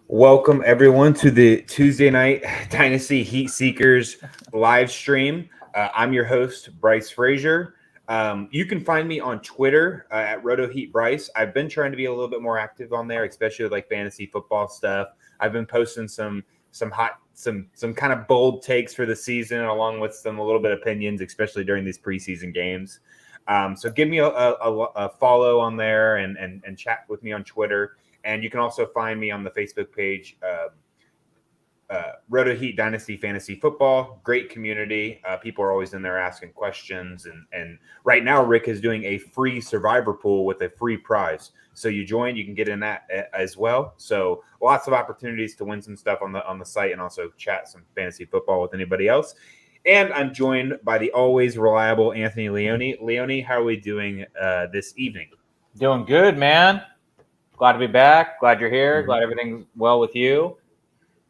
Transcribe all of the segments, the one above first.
Welcome everyone to the Tuesday night Dynasty Heat Seekers live stream. I'm your host, Bryce Frazier. You can find me on Twitter at RotoHeatBryce. I've been trying to be a little bit more active on there, especially with like fantasy football stuff. I've been posting some kind of bold takes for the season, along with some a little bit of opinions, especially during these preseason games. So give me a follow on there and chat with me on Twitter. And you can also find me on the Facebook page, Roto Heat Dynasty Fantasy Football. Great community. People are always in there asking questions. And right now, Rick is doing a free survivor pool with a free prize. So you join, you can get in that as well. So lots of opportunities to win some stuff on the site and also chat some fantasy football with anybody else. And I'm joined by the always reliable Anthony Leone. Leone, how are we doing this evening? Doing good, man. Glad to be back. Glad you're here. Glad everything's well with you.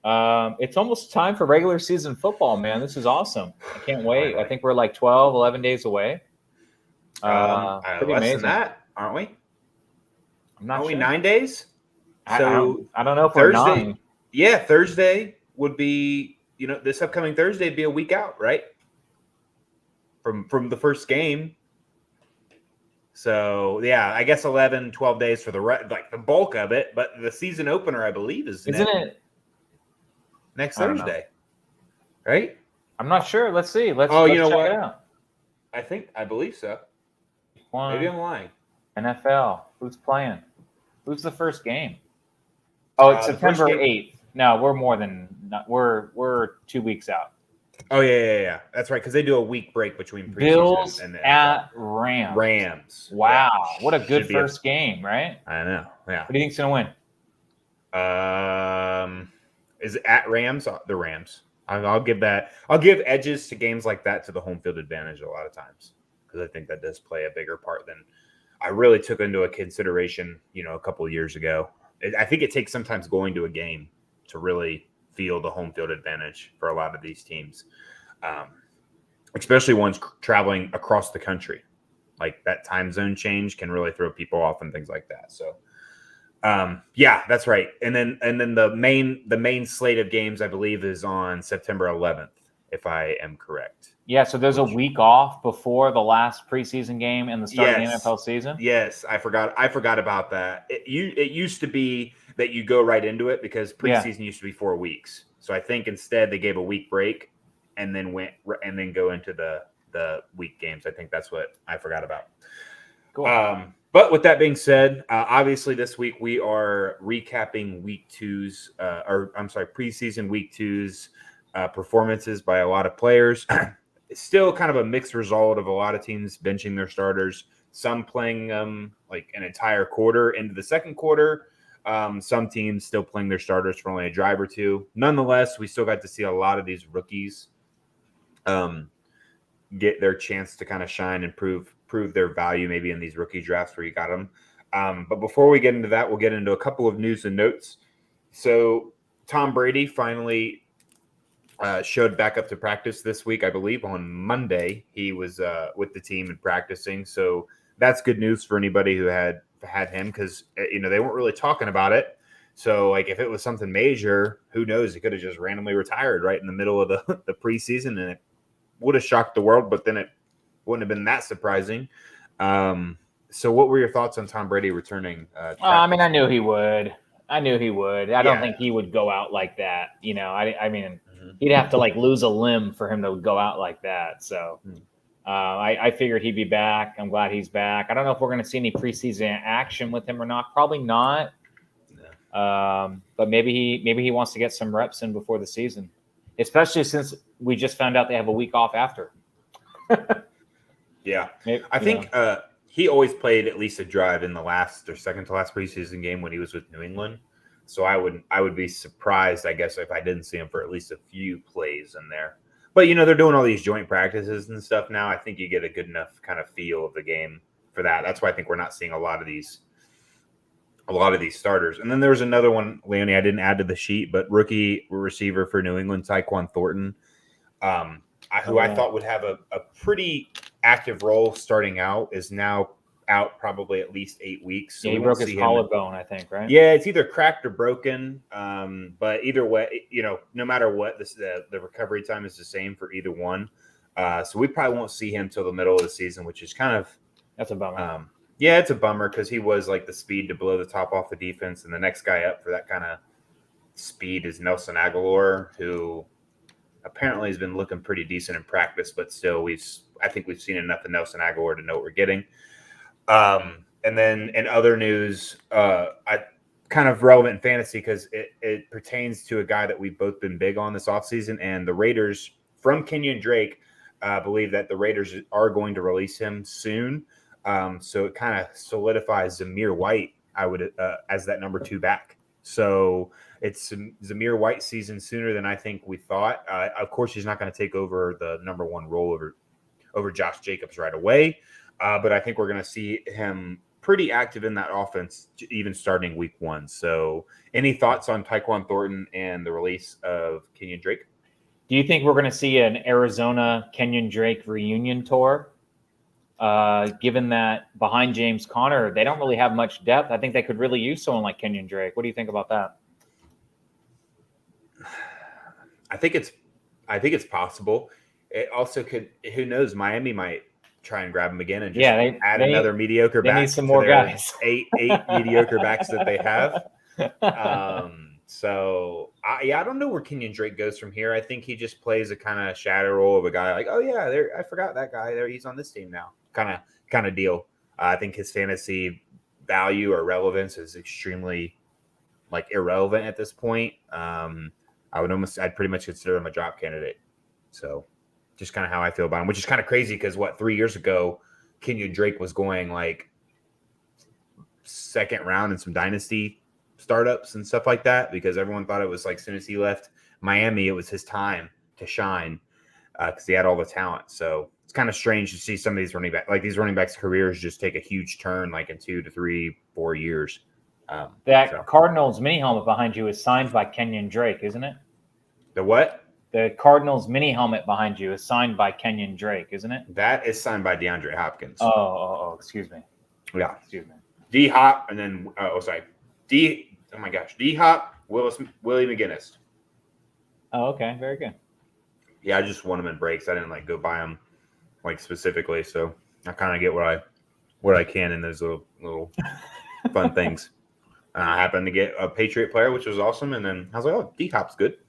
It's almost time for regular season football, man. This is awesome. I can't wait. I think we're like 12, 11 days away. Pretty less amazing. Than that, aren't we? I'm not Aren't sure. we 9 days? So I don't know if Thursday, we're 9. Yeah, Thursday would be, this upcoming Thursday would be a week out, right? From the first game. So, yeah, I guess 11, 12 days for the bulk of it. But the season opener, I believe, Isn't it next Thursday, right? I'm not sure. Let's see. Let's check it out. I believe so. Maybe I'm lying. NFL. Who's playing? Who's the first game? Oh, it's September 8th. No, we're 2 weeks out. Oh, yeah. That's right, because they do a week break between preseason Bills and at Rams. Rams. Wow. What a good first game, right? I know, yeah. What do you think's going to win? Is it at Rams? The Rams. I'll give edges to games like that to the home field advantage a lot of times, because I think that does play a bigger part than I really took into a consideration, a couple of years ago. I think it takes sometimes going to a game to really feel the home field advantage for a lot of these teams, especially ones traveling across the country. Like that time zone change can really throw people off and things like that. So, yeah, that's right. And then the main slate of games, I believe, is on September 11th, if I am correct. Yeah, so there's a week off before the last preseason game and the start of the NFL season. Yes, I forgot about that. It used to be that you go right into it because preseason used to be 4 weeks. So I think instead they gave a week break and then go into the week games. I think that's what I forgot about. Cool. But with that being said, obviously this week we are recapping preseason week 2's performances by a lot of players. It's still kind of a mixed result of a lot of teams benching their starters, some playing like an entire quarter into the second quarter. Some teams still playing their starters for only a drive or two. Nonetheless, we still got to see a lot of these rookies get their chance to kind of shine and prove their value maybe in these rookie drafts where you got them. But before we get into that, we'll get into a couple of news and notes. So Tom Brady finally showed back up to practice this week. I believe on Monday he was with the team and practicing. So that's good news for anybody who had him, because they weren't really talking about it. So like if it was something major, who knows? He could have just randomly retired right in the middle of the preseason, and it would have shocked the world. But then it wouldn't have been that surprising. So what were your thoughts on Tom Brady returning? I knew he would. I don't think he would go out like that. He'd have to like lose a limb for him to go out like that. So I figured he'd be back. I'm glad he's back. I don't know if we're going to see any preseason action with him or not. Probably not. But maybe he wants to get some reps in before the season, especially since we just found out they have a week off after. Yeah, I think he always played at least a drive in the last or second to last preseason game when he was with New England. So I would be surprised, I guess, if I didn't see him for at least a few plays in there. But they're doing all these joint practices and stuff now. I think you get a good enough kind of feel of the game for that. That's why I think we're not seeing a lot of these starters. And then there was another one, Leone, I didn't add to the sheet, but rookie receiver for New England, Tycoon Thornton, who I thought would have a pretty active role starting out, is now out probably at least 8 weeks. So yeah, he broke his collarbone, I think, right? Yeah, it's either cracked or broken. But either way, no matter what, the recovery time is the same for either one. So we probably won't see him till the middle of the season, which is kind of that's a bummer. Yeah, it's a bummer because he was like the speed to blow the top off the defense, and the next guy up for that kind of speed is Nelson Aguilar, who apparently has been looking pretty decent in practice, but still, I think we've seen enough of Nelson Aguilar to know what we're getting. And then in other news, kind of relevant in fantasy because it pertains to a guy that we've both been big on this offseason, and the Raiders from Kenyan Drake believe that the Raiders are going to release him soon. So it kind of solidifies Zamir White, as that number 2 back. So it's Zamir White season sooner than I think we thought. Of course, he's not going to take over the number 1 role over Josh Jacobs right away. But I think we're going to see him pretty active in that offense, even starting week 1. So any thoughts on Tycoon Thornton and the release of Kenyan Drake? Do you think we're going to see an Arizona Kenyan Drake reunion tour? Given that behind James Conner, they don't really have much depth. I think they could really use someone like Kenyan Drake. What do you think about that? I think it's possible. It also could. Who knows? Miami might try and grab him again and just add another mediocre back. They need some more guys. Eight mediocre backs that they have. So I don't know where Kenyan Drake goes from here. I think he just plays a kind of shadow role of a guy like, oh yeah, I forgot that guy there. He's on this team now. Kind of deal. I think his fantasy value or relevance is extremely irrelevant at this point. I'd pretty much consider him a drop candidate. So just kind of how I feel about him, which is kind of crazy because 3 years ago, Kenyan Drake was going second round in some dynasty startups and stuff like that because everyone thought it was as soon as he left Miami, it was his time to shine because he had all the talent. So it's kind of strange to see some of these running backs' careers just take a huge turn in 2 to 3, 4 years. Cardinals mini helmet behind you is signed by Kenyan Drake, isn't it? The what? The Cardinals mini helmet behind you is signed by Kenyan Drake, isn't it? That is signed by DeAndre Hopkins. Oh, excuse me. Yeah. Excuse me. D-Hop, and then, D-Hop, Willie McGinnis. Oh, okay. Very good. Yeah, I just want them in breaks. I didn't go buy them specifically, so I kind of get what I can in those little fun things. I happened to get a Patriot player, which was awesome, and then I was like, oh, D-Hop's good.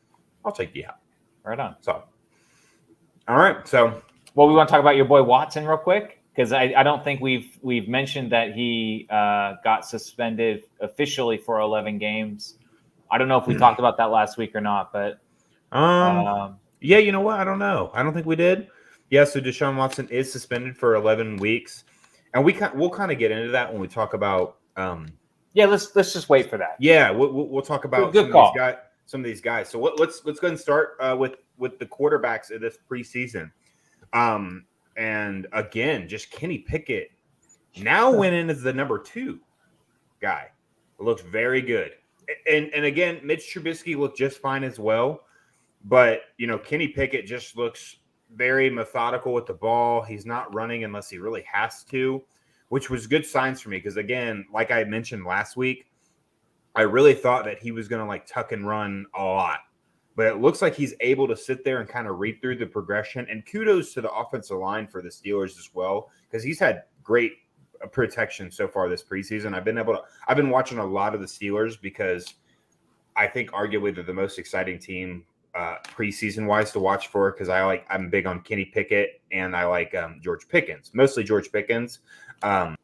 I'll take D-Hop. Right on. So, all right. So, well, we want to talk about your boy Watson real quick because I don't think we've mentioned that he got suspended officially for 11 games. I don't know if we talked about that last week or not, but yeah, you know what? I don't know. I don't think we did. Yeah, so Deshaun Watson is suspended for 11 weeks, and we'll kind of get into that when we talk about. Yeah, let's just wait for that. Yeah, we'll talk about good call. Some of these guys. So let's go ahead and start with the quarterbacks of this preseason. And again, just Kenny Pickett now went in as the number 2 guy. It looks very good. And again, Mitch Trubisky looked just fine as well. But, Kenny Pickett just looks very methodical with the ball. He's not running unless he really has to, which was good signs for me. Because again, like I mentioned last week, I really thought that he was going to tuck and run a lot, but it looks like he's able to sit there and kind of read through the progression. And kudos to the offensive line for the Steelers as well, because he's had great protection so far this preseason. I've been watching a lot of the Steelers because I think arguably they're the most exciting team preseason wise to watch for. Because I'm big on Kenny Pickett and I like George Pickens, mostly George Pickens. And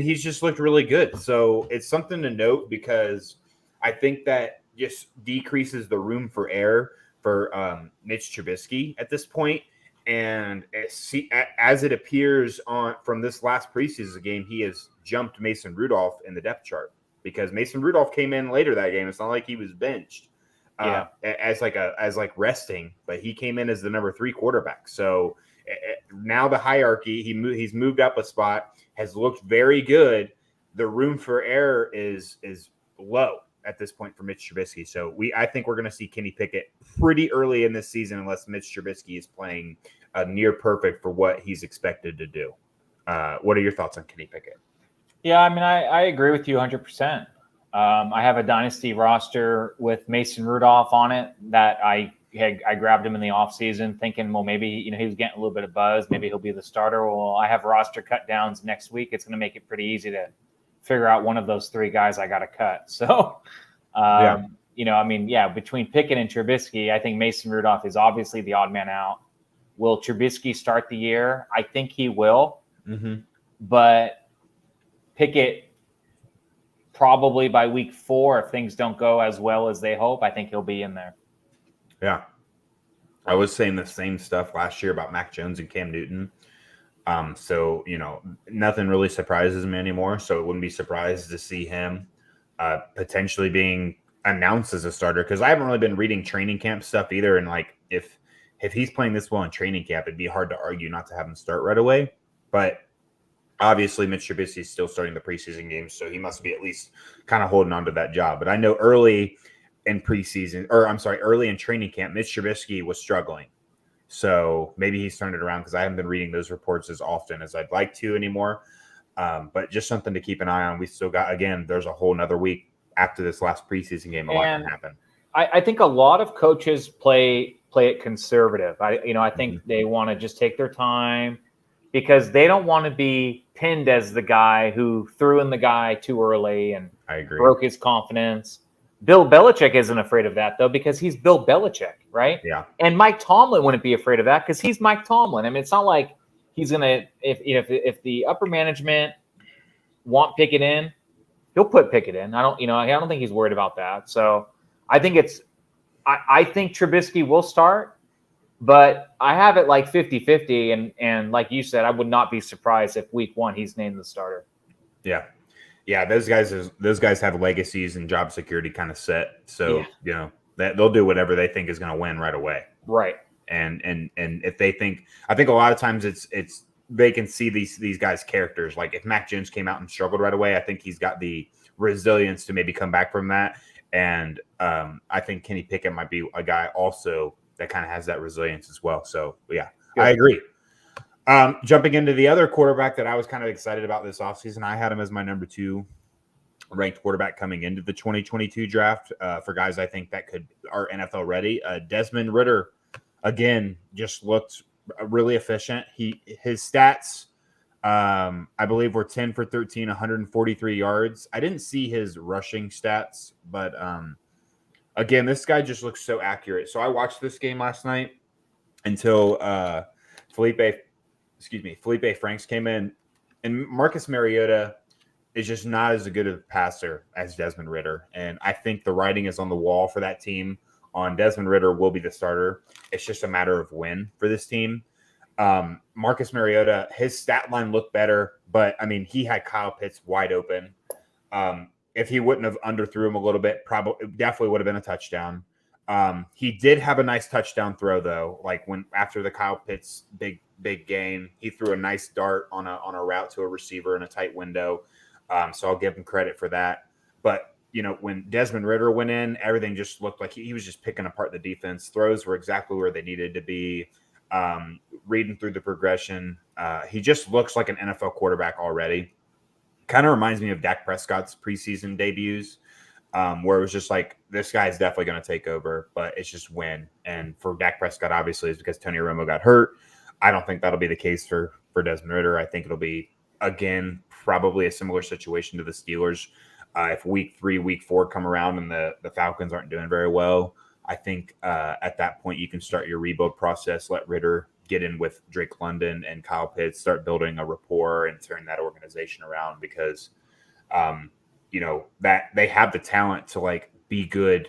he's just looked really good. So it's something to note because I think that just decreases the room for error for Mitch Trubisky at this point. And as it appears from this last preseason game, he has jumped Mason Rudolph in the depth chart because Mason Rudolph came in later that game. It's not like he was benched as resting, but he came in as the number 3 quarterback. So now the hierarchy, he's moved up a spot, has looked very good. The room for error is low at this point for Mitch Trubisky. So I think we're going to see Kenny Pickett pretty early in this season unless Mitch Trubisky is playing near perfect for what he's expected to do. What are your thoughts on Kenny Pickett? Yeah, I mean, I agree with you 100%. I have a dynasty roster with Mason Rudolph on it that I grabbed him in the offseason thinking, well, maybe, he was getting a little bit of buzz. Maybe he'll be the starter. Well, I have roster cut downs next week. It's going to make it pretty easy to figure out one of those three guys I got to cut. So, between Pickett and Trubisky, I think Mason Rudolph is obviously the odd man out. Will Trubisky start the year? I think he will. Mm-hmm. But Pickett, probably by week 4, if things don't go as well as they hope, I think he'll be in there. Yeah. I was saying the same stuff last year about Mac Jones and Cam Newton. So, nothing really surprises me anymore. So it wouldn't be surprised to see him potentially being announced as a starter, because I haven't really been reading training camp stuff either. And if he's playing this well in training camp, it'd be hard to argue not to have him start right away. But obviously, Mitch Trubisky is still starting the preseason games, so he must be at least kind of holding on to that job. But I know early in training camp, Mitch Trubisky was struggling. So maybe he's turned it around, because I haven't been reading those reports as often as I'd like to anymore. But just something to keep an eye on. We still got, again, there's a whole nother week after this last preseason game. A lot can happen. I think a lot of coaches play it conservative. I think they want to just take their time, because they don't want to be pinned as the guy who threw in the guy too early and broke his confidence. Bill Belichick isn't afraid of that, though, because he's Bill Belichick, right? Yeah. And Mike Tomlin wouldn't be afraid of that, because he's Mike Tomlin. I mean, it's not like he's going to – if the upper management want Pickett in, he'll put Pickett in. I don't think he's worried about that. So I think I think Trubisky will start. But I have it like 50-50, and like you said, I would not be surprised if week 1 he's named the starter. Yeah. Yeah, those guys have legacies and job security kind of set. So, that they'll do whatever they think is going to win right away. Right. And if they think – I think a lot of times it's they can see these guys' characters. Like if Mac Jones came out and struggled right away, I think he's got the resilience to maybe come back from that. And I think Kenny Pickett might be a guy also – that kind of has that resilience as well. So, yeah, good. I agree. Jumping into the other quarterback that I was kind of excited about this offseason, I had him as my number 2 ranked quarterback coming into the 2022 draft for guys I think that are NFL ready. Desmond Ritter, again, just looked really efficient. His stats, I believe, were 10 for 13, 143 yards. I didn't see his rushing stats, but again, this guy just looks so accurate. So I watched this game last night until Felipe Franks came in, and Marcus Mariota is just not as good a passer as Desmond Ritter. And I think the writing is on the wall for that team on Desmond Ritter will be the starter. It's just a matter of when for this team. Marcus Mariota, his stat line looked better, but I mean, he had Kyle Pitts wide open. If he wouldn't have underthrew him a little bit, definitely would have been a touchdown. He did have a nice touchdown throw though. Like after the Kyle Pitts big game, he threw a nice dart on a route to a receiver in a tight window. So I'll give him credit for that. But when Desmond Ritter went in, everything just looked like he was just picking apart the defense. Throws were exactly where they needed to be. Reading through the progression, he just looks like an NFL quarterback already. Kind of reminds me of Dak Prescott's preseason debuts, where it was just like, this guy is definitely going to take over, but it's just when. And for Dak Prescott, obviously, it's because Tony Romo got hurt. I don't think that'll be the case for Desmond Ritter. I think it'll be, again, probably a similar situation to the Steelers. If week 3, week 4 come around and the Falcons aren't doing very well, I think at that point you can start your rebuild process, let Ritter get in with Drake London and Kyle Pitts, start building a rapport and turn that organization around, because that they have the talent to like be good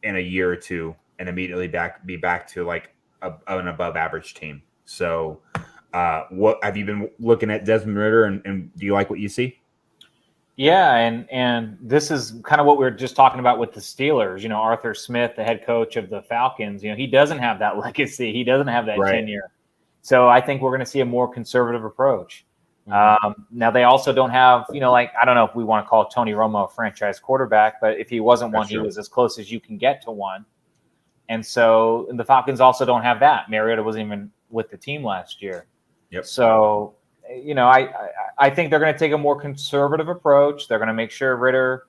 in a year or two and immediately be back to like an above average team. So what have you been looking at Desmond Ritter, and do you like what you see? Yeah, and this is kind of what we were just talking about with the Steelers. Arthur Smith, the head coach of the Falcons, he doesn't have that legacy. He doesn't have that tenure. So I think we're going to see a more conservative approach. Now, they also don't have, I don't know if we want to call Tony Romo a franchise quarterback, but if he wasn't one, he was as close as you can get to one. And so the Falcons also don't have that. Mariota wasn't even with the team last year. Yep. So I think they're going to take a more conservative approach. They're going to make sure Ritter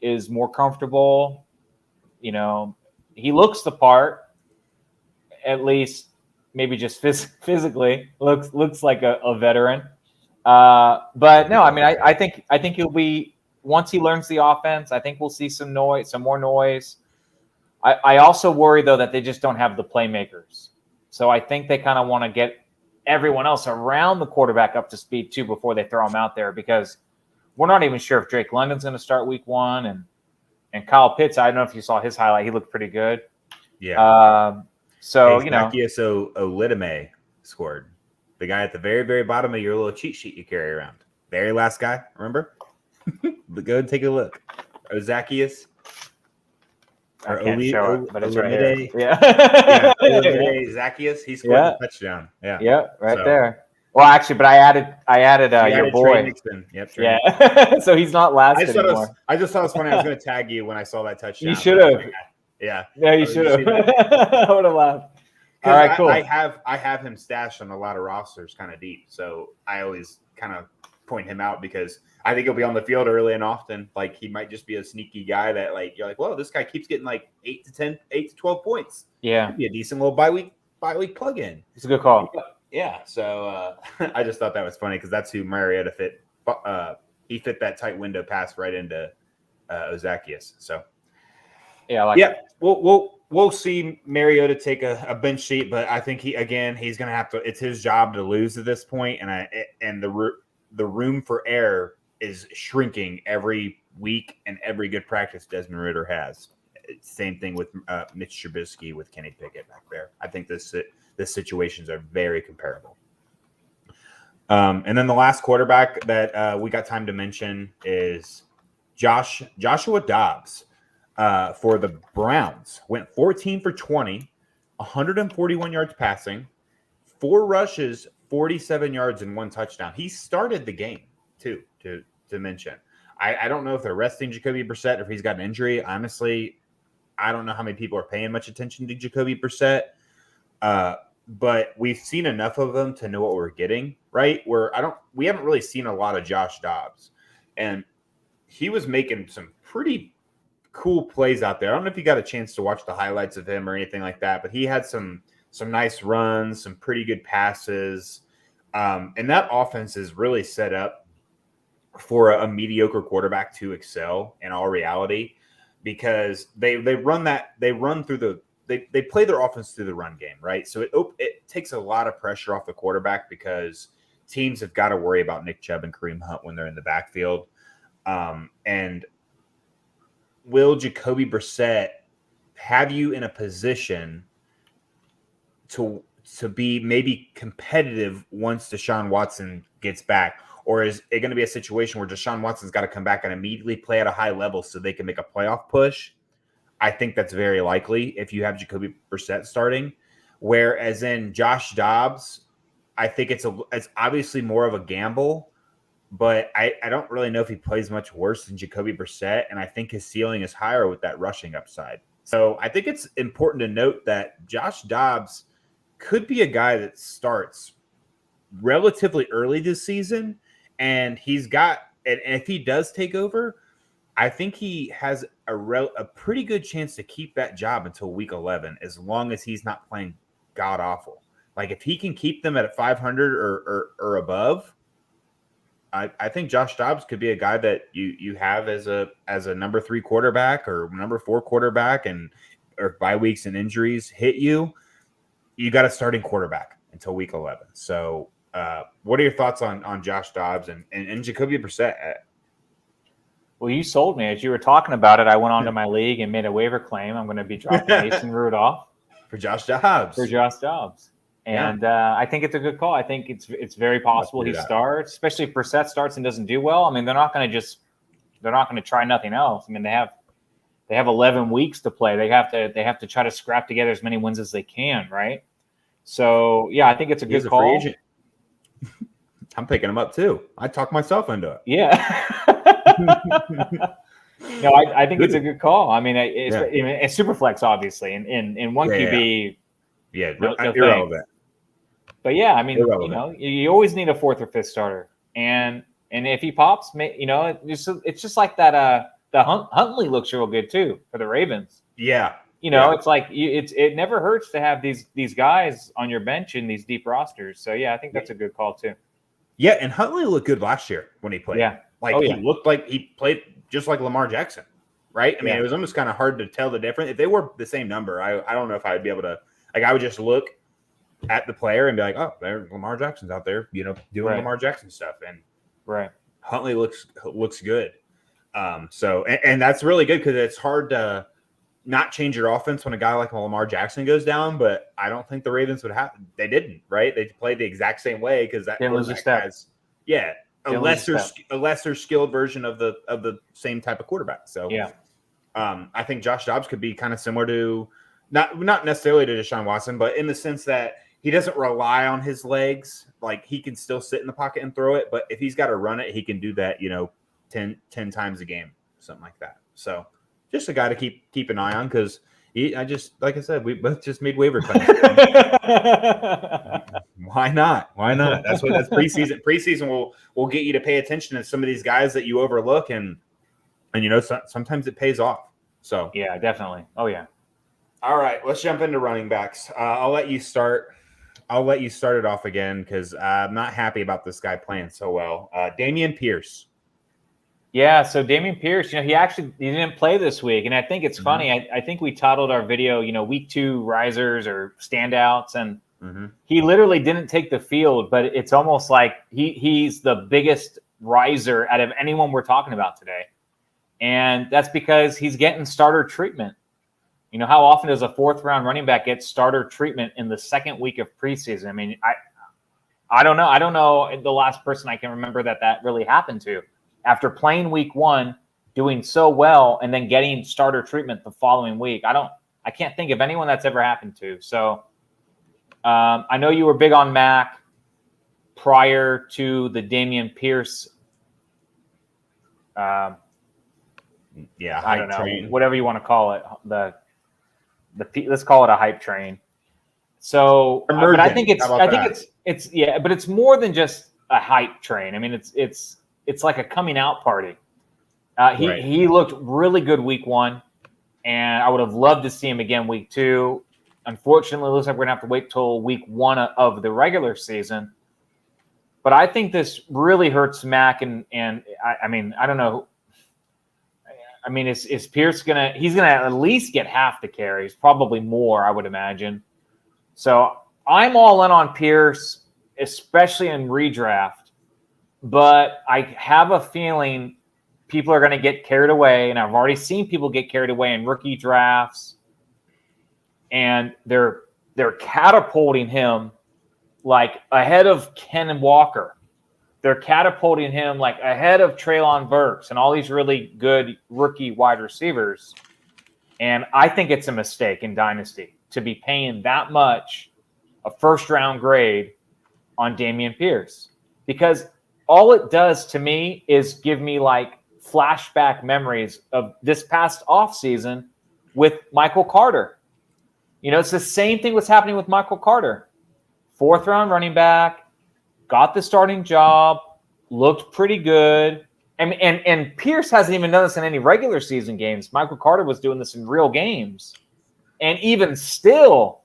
is more comfortable. He looks the part, at least maybe just physically looks like a veteran. But no, I mean, I think he'll be, once he learns the offense, I think we'll see some more noise. I also worry though that they just don't have the playmakers. So I think they kind of want to get everyone else around the quarterback up to speed too before they throw him out there, because we're not even sure if Drake London's going to start week 1, and Kyle Pitts. I don't know if you saw his highlight; he looked pretty good. Yeah. Zacchaeus Olidime scored. The guy at the very, very bottom of your little cheat sheet you carry around. Very last guy, remember? But go and take a look. Zacchaeus. I can't show it, but it's right here. Yeah. Zacchaeus, he scored a touchdown. Yeah. Yeah, there. Well, actually, but I added your boy. Trey Nixon. Yep. Yeah. So he's not last anymore. I just thought it was funny. I was going to tag you when I saw that touchdown. You should have. Yeah. Yeah, you should have. I would have laughed. All right, cool. I have him stashed on a lot of rosters kind of deep, so I always kind of point him out because I think he'll be on the field early and often. Like, he might just be a sneaky guy that, like, you're like, whoa, this guy keeps getting like 8 to 12 points. Yeah. He'd be a decent little bye week plug-in. It's a good call. Yeah. So I just thought that was funny because that's who Mariota fit. He fit that tight window pass right into Zacchaeus. So yeah, I like it. We'll see Mariota take a bench seat, but I think he's going to have to. It's his job to lose at this point, and the room for error is shrinking every week, and every good practice Desmond Ritter has. Same thing with Mitch Trubisky with Kenny Pickett back there. I think the situations are very comparable. And then the last quarterback that we got time to mention is Joshua Dobbs. For the Browns, went 14 for 20, 141 yards passing, 4 rushes, 47 yards, and 1 touchdown. He started the game, too, to mention. I don't know if they're resting Jacoby Brissette or if he's got an injury. Honestly, I don't know how many people are paying much attention to Jacoby Brissette, but we've seen enough of them to know what we're getting, right? We haven't really seen a lot of Josh Dobbs, and he was making some pretty cool plays out there. I don't know if you got a chance to watch the highlights of him or anything like that, but he had some nice runs, some pretty good passes. And that offense is really set up for a mediocre quarterback to excel in all reality, because they play their offense through the run game, right? So it takes a lot of pressure off the quarterback because teams have got to worry about Nick Chubb and Kareem Hunt when they're in the backfield. And will Jacoby Brissette have you in a position to be maybe competitive once Deshaun Watson gets back? Or is it going to be a situation where Deshaun Watson's got to come back and immediately play at a high level so they can make a playoff push? I think that's very likely if you have Jacoby Brissette starting. Whereas in Josh Dobbs, I think it's obviously more of a gamble, but I don't really know if he plays much worse than Jacoby Brissette, and I think his ceiling is higher with that rushing upside. So I think it's important to note that Josh Dobbs could be a guy that starts relatively early this season, and and if he does take over, I think he has a pretty good chance to keep that job until week 11, as long as he's not playing god awful. Like, if he can keep them at 500 or above, I think Josh Dobbs could be a guy that you have as a number 3 quarterback or number 4 quarterback, and or bye weeks and injuries hit you got a starting quarterback until week 11. So what are your thoughts on Josh Dobbs and Jacoby Brissette? Well, you sold me. As you were talking about it, I went onto my league and made a waiver claim. I'm going to be dropping Mason Rudolph for Josh Dobbs. And I think it's a good call. I think it's very possible he starts, especially if Brissette starts and doesn't do well. I mean, they're not going to try nothing else. I mean, they have 11 weeks to play. They have to try to scrap together as many wins as they can, right? So yeah, I think it's a good call. Free agent. I'm picking him up too. I talked myself into it. Yeah. No, I think it's a good call. I mean, it's super flex, obviously, in one QB. Yeah, irrelevant. But yeah, I mean, irrelevant. You always need a fourth or fifth starter, and if he pops, it's just like that. The Huntley looks real good too for the Ravens. Yeah, it's like it never hurts to have these guys on your bench in these deep rosters. So yeah, I think that's a good call too. Yeah, and Huntley looked good last year when he played. Yeah, he looked like he played just like Lamar Jackson, right? I mean, it was almost kind of hard to tell the difference. If they were the same number, I don't know if I would be able to. Like, I would just look at the player and be like, oh, there Lamar Jackson's out there, doing Lamar Jackson stuff, and Huntley looks good. So that's really good because it's hard to not change your offense when a guy like Lamar Jackson goes down. But I don't think the Ravens would have. They didn't, right? They played the exact same way because that has a lesser skilled version of the same type of quarterback. So I think Josh Dobbs could be kind of similar to not necessarily to Deshaun Watson, but in the sense that he doesn't rely on his legs. Like, he can still sit in the pocket and throw it, but if he's got to run it, he can do that, 10 times a game, something like that. So just a guy to keep an eye on because like I said, we both just made waiver claims. Why not? That's preseason. Preseason will get you to pay attention to some of these guys that you overlook, and sometimes it pays off. So yeah, definitely. Oh yeah. All right, let's jump into running backs. I'll let you start. It off again because I'm not happy about this guy playing so well. Damien Pierce. Yeah, so Damien Pierce, he didn't play this week, and I think it's funny. I think we titled our video, week 2 risers or standouts, and he literally didn't take the field, but it's almost like he's the biggest riser out of anyone we're talking about today, and that's because he's getting starter treatment. How often does a 4th-round running back get starter treatment in the second week of preseason? I mean, I don't know. I don't know the last person I can remember that really happened to. After playing week 1, doing so well, and then getting starter treatment the following week. I can't think of anyone that's ever happened to. So I know you were big on Mac prior to the Damien Pierce. I don't know, whatever you want to call it. Let's call it a hype train. So, but I think it's more than just a hype train. I mean, it's like a coming out party. He looked really good week 1, and I would have loved to see him again week 2. Unfortunately, it looks like we're gonna have to wait till week 1 of the regular season. But I think this really hurts Mac, and I mean, I don't know. I mean, is Pierce he's gonna at least get half the carries, probably more, I would imagine. So I'm all in on Pierce, especially in redraft. But I have a feeling people are going to get carried away, and I've already seen people get carried away in rookie drafts, and they're catapulting him like ahead of Ken Walker. They're catapulting him like ahead of Treylon Burks and all these really good rookie wide receivers. And I think it's a mistake in Dynasty to be paying that much a first-round grade on Damien Pierce, because all it does to me is give me like flashback memories of this past offseason with Michael Carter. It's the same thing was happening with Michael Carter. 4th-round running back, got the starting job, looked pretty good. And Pierce hasn't even done this in any regular season games. Michael Carter was doing this in real games. And even still,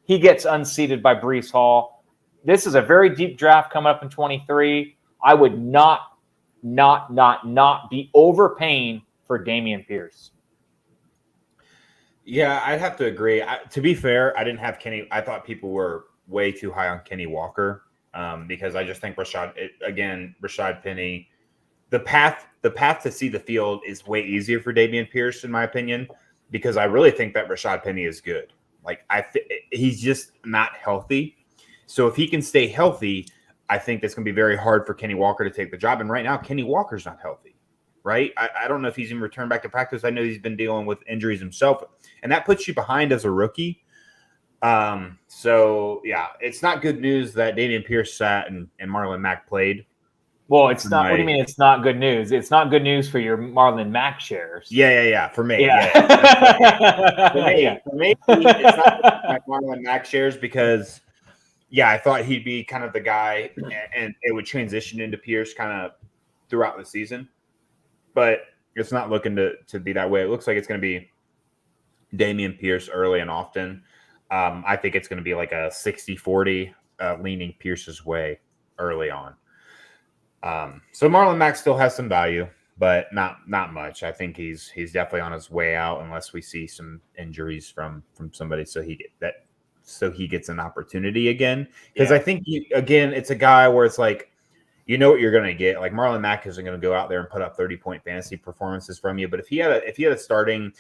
he gets unseated by Breece Hall. This is a very deep draft coming up in 23. I would not be overpaying for Damien Pierce. Yeah, I'd have to agree. To be fair, I didn't have Kenny. I thought people were way too high on Kenny Walker because I just think Rashad Penny, the path to see the field is way easier for Damien Pierce, in my opinion, because I really think that Rashad Penny is good. Like, he's just not healthy. So if he can stay healthy, I think that's going to be very hard for Kenny Walker to take the job. And right now, Kenny Walker's not healthy, right? I don't know if he's even returned back to practice. I know he's been dealing with injuries himself, and that puts you behind as a rookie. So, yeah, it's not good news that Damien Pierce sat and Marlon Mack played. Well, it's not. What do you mean it's not good news? It's not good news for your Marlon Mack shares. Yeah. For me, yeah. For me, it's not like Marlon Mack shares because yeah, I thought he'd be kind of the guy, and it would transition into Pierce kind of throughout the season. But it's not looking to be that way. It looks like it's going to be Damien Pierce early and often. I think it's going to be like a 60-40 leaning Pierce's way early on. So Marlon Mack still has some value, but not much. I think he's definitely on his way out unless we see some injuries from somebody so he gets an opportunity again. Because I think it's a guy where it's like, you know what you're going to get. Like Marlon Mack isn't going to go out there and put up 30-point fantasy performances from you. But if he had a starting,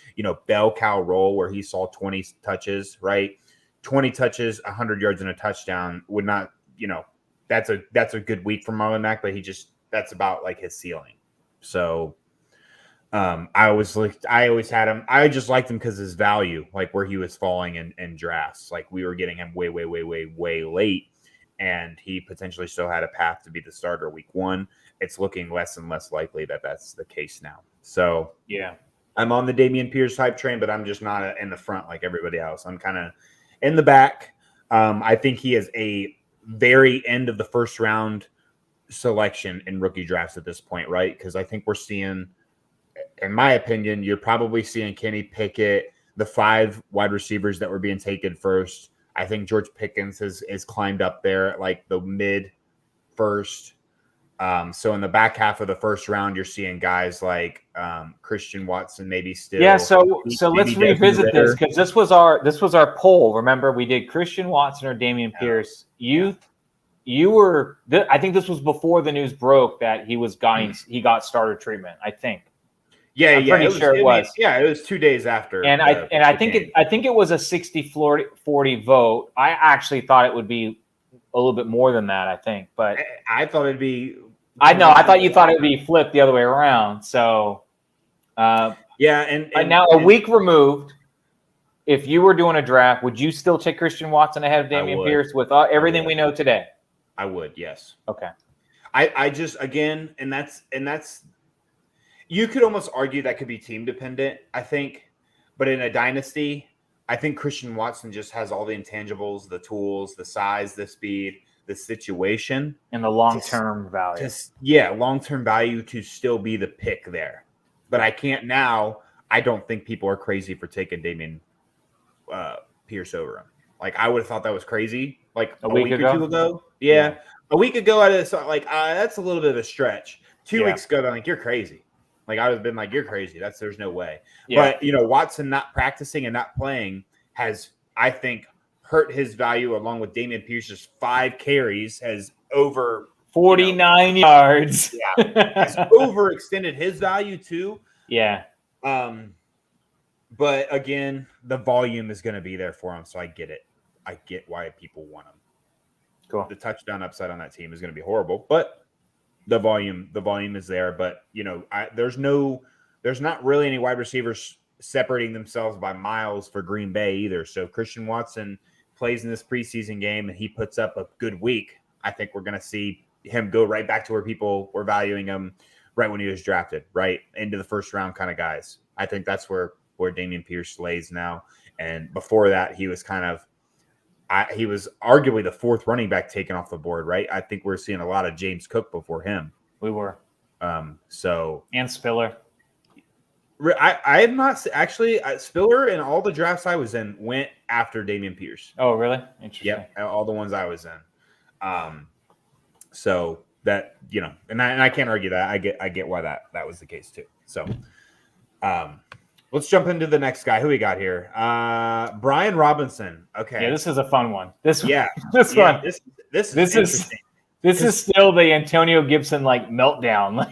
bell cow role where he saw 20 touches, right? 20 touches, 100 yards and a touchdown would not, that's a good week for Marlon Mack, but that's about like his ceiling. So I always had him. I just liked him because his value, like where he was falling in drafts, like we were getting him way late. And he potentially still had a path to be the starter week 1. It's looking less and less likely that that's the case now. So, yeah, I'm on the Damien Pierce hype train, but I'm just not in the front like everybody else. I'm kind of in the back. I think he is a very end of the first round selection in rookie drafts at this point, right? Because I think we're seeing, in my opinion, you're probably seeing Kenny Pickett, the 5 wide receivers that were being taken first. I think George Pickens is climbed up there at like the mid first. So in the back half of the first round, you're seeing guys like Christian Watson, maybe still. Yeah. So let's revisit this because this was our poll. Remember, we did Christian Watson or Damien Pierce. You were. I think this was before the news broke that he got starter treatment. I think. Yeah, I'm pretty sure it was. It was 2 days after. And I think it was a 60-40 vote. I actually thought it would be a little bit more than that, I think. But I thought it'd be. I know. I thought you thought it would be flipped the other way around. So. And now a week removed, if you were doing a draft, would you still take Christian Watson ahead of Damien Pierce with everything we know today? I would. Yes. Okay. I just again, and that's. You could almost argue that could be team dependent, I think. But in a dynasty, I think Christian Watson just has all the intangibles, the tools, the size, the speed, the situation. And the long-term value. Long-term value to still be the pick there. But I don't think people are crazy for taking Damien Pierce over him. Like, I would have thought that was crazy. Like, a week or 2 ago. Yeah. A week ago, that's a little bit of a stretch. 2 weeks ago, I'm like, you're crazy. Like, I would have been like, you're crazy. There's no way. Yeah. But, Watson not practicing and not playing has, I think, hurt his value along with Damien Pierce's 5 carries has over 49 yards. Yeah. Has overextended his value too. Yeah. But again, the volume is going to be there for him. So I get it. I get why people want him. Cool. The touchdown upside on that team is going to be horrible, but the volume is there, but there's not really any wide receivers separating themselves by miles for Green Bay either. So Christian Watson plays in this preseason game and he puts up a good week. I think we're going to see him go right back to where people were valuing him right when he was drafted, right into the first round kind of guys. I think that's where Damien Pierce lays now. And before that, he was he was arguably the 4th running back taken off the board, right? I think we're seeing a lot of James Cook before him. We were. And Spiller. I have not actually Spiller in all the drafts I was in went after Damien Pierce. Oh, really? Interesting. Yep, all the ones I was in. So that and I can't argue that. I get why that was the case too. So, let's jump into the next guy. Who we got here? Brian Robinson. Okay. Yeah, this is a fun one. This one. This is still the Antonio Gibson meltdown.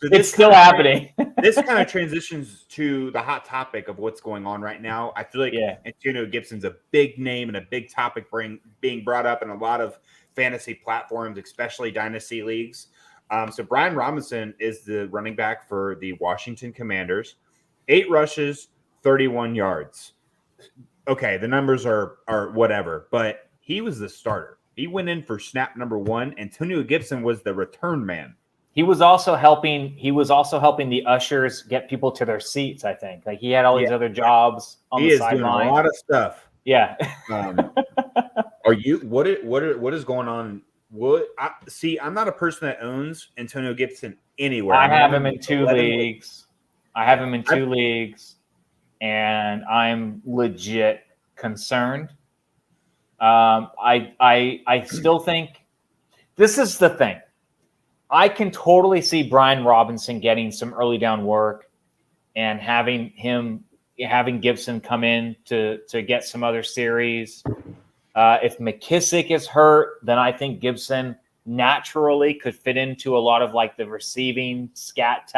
So it's still happening. This kind of transitions to the hot topic of what's going on right now. I feel like Antonio Gibson's a big name and a big topic being brought up in a lot of fantasy platforms, especially dynasty leagues. So Brian Robinson is the running back for the Washington Commanders. 8 rushes, 31 yards. Okay, the numbers are whatever, but he was the starter. He went in for snap number 1. Antonio Gibson was the return man. He was also helping the ushers get people to their seats, I think. Like, he had all these other jobs on the sideline. Doing a lot of stuff. Yeah. Are you what is going on? I'm not a person that owns Antonio Gibson anywhere. I I'm have running him in 2 11 leagues. I have him in 2 leagues, and I'm legit concerned. I still think this is the thing. I can totally see Brian Robinson getting some early down work and having Gibson come in to get some other series. If McKissick is hurt, then I think Gibson naturally could fit into a lot of like the receiving scat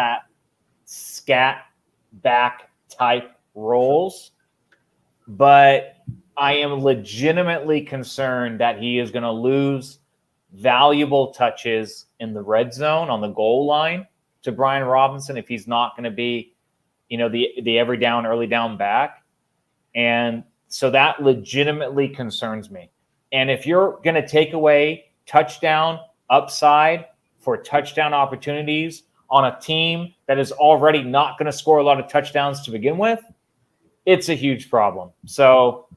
back type roles. But I am legitimately concerned that he is going to lose valuable touches in the red zone on the goal line to Brian Robinson if he's not going to be, the every down, early down back. And so that legitimately concerns me. And if you're going to take away touchdown upside for touchdown opportunities on a team that is already not going to score a lot of touchdowns to begin with, it's a huge problem. So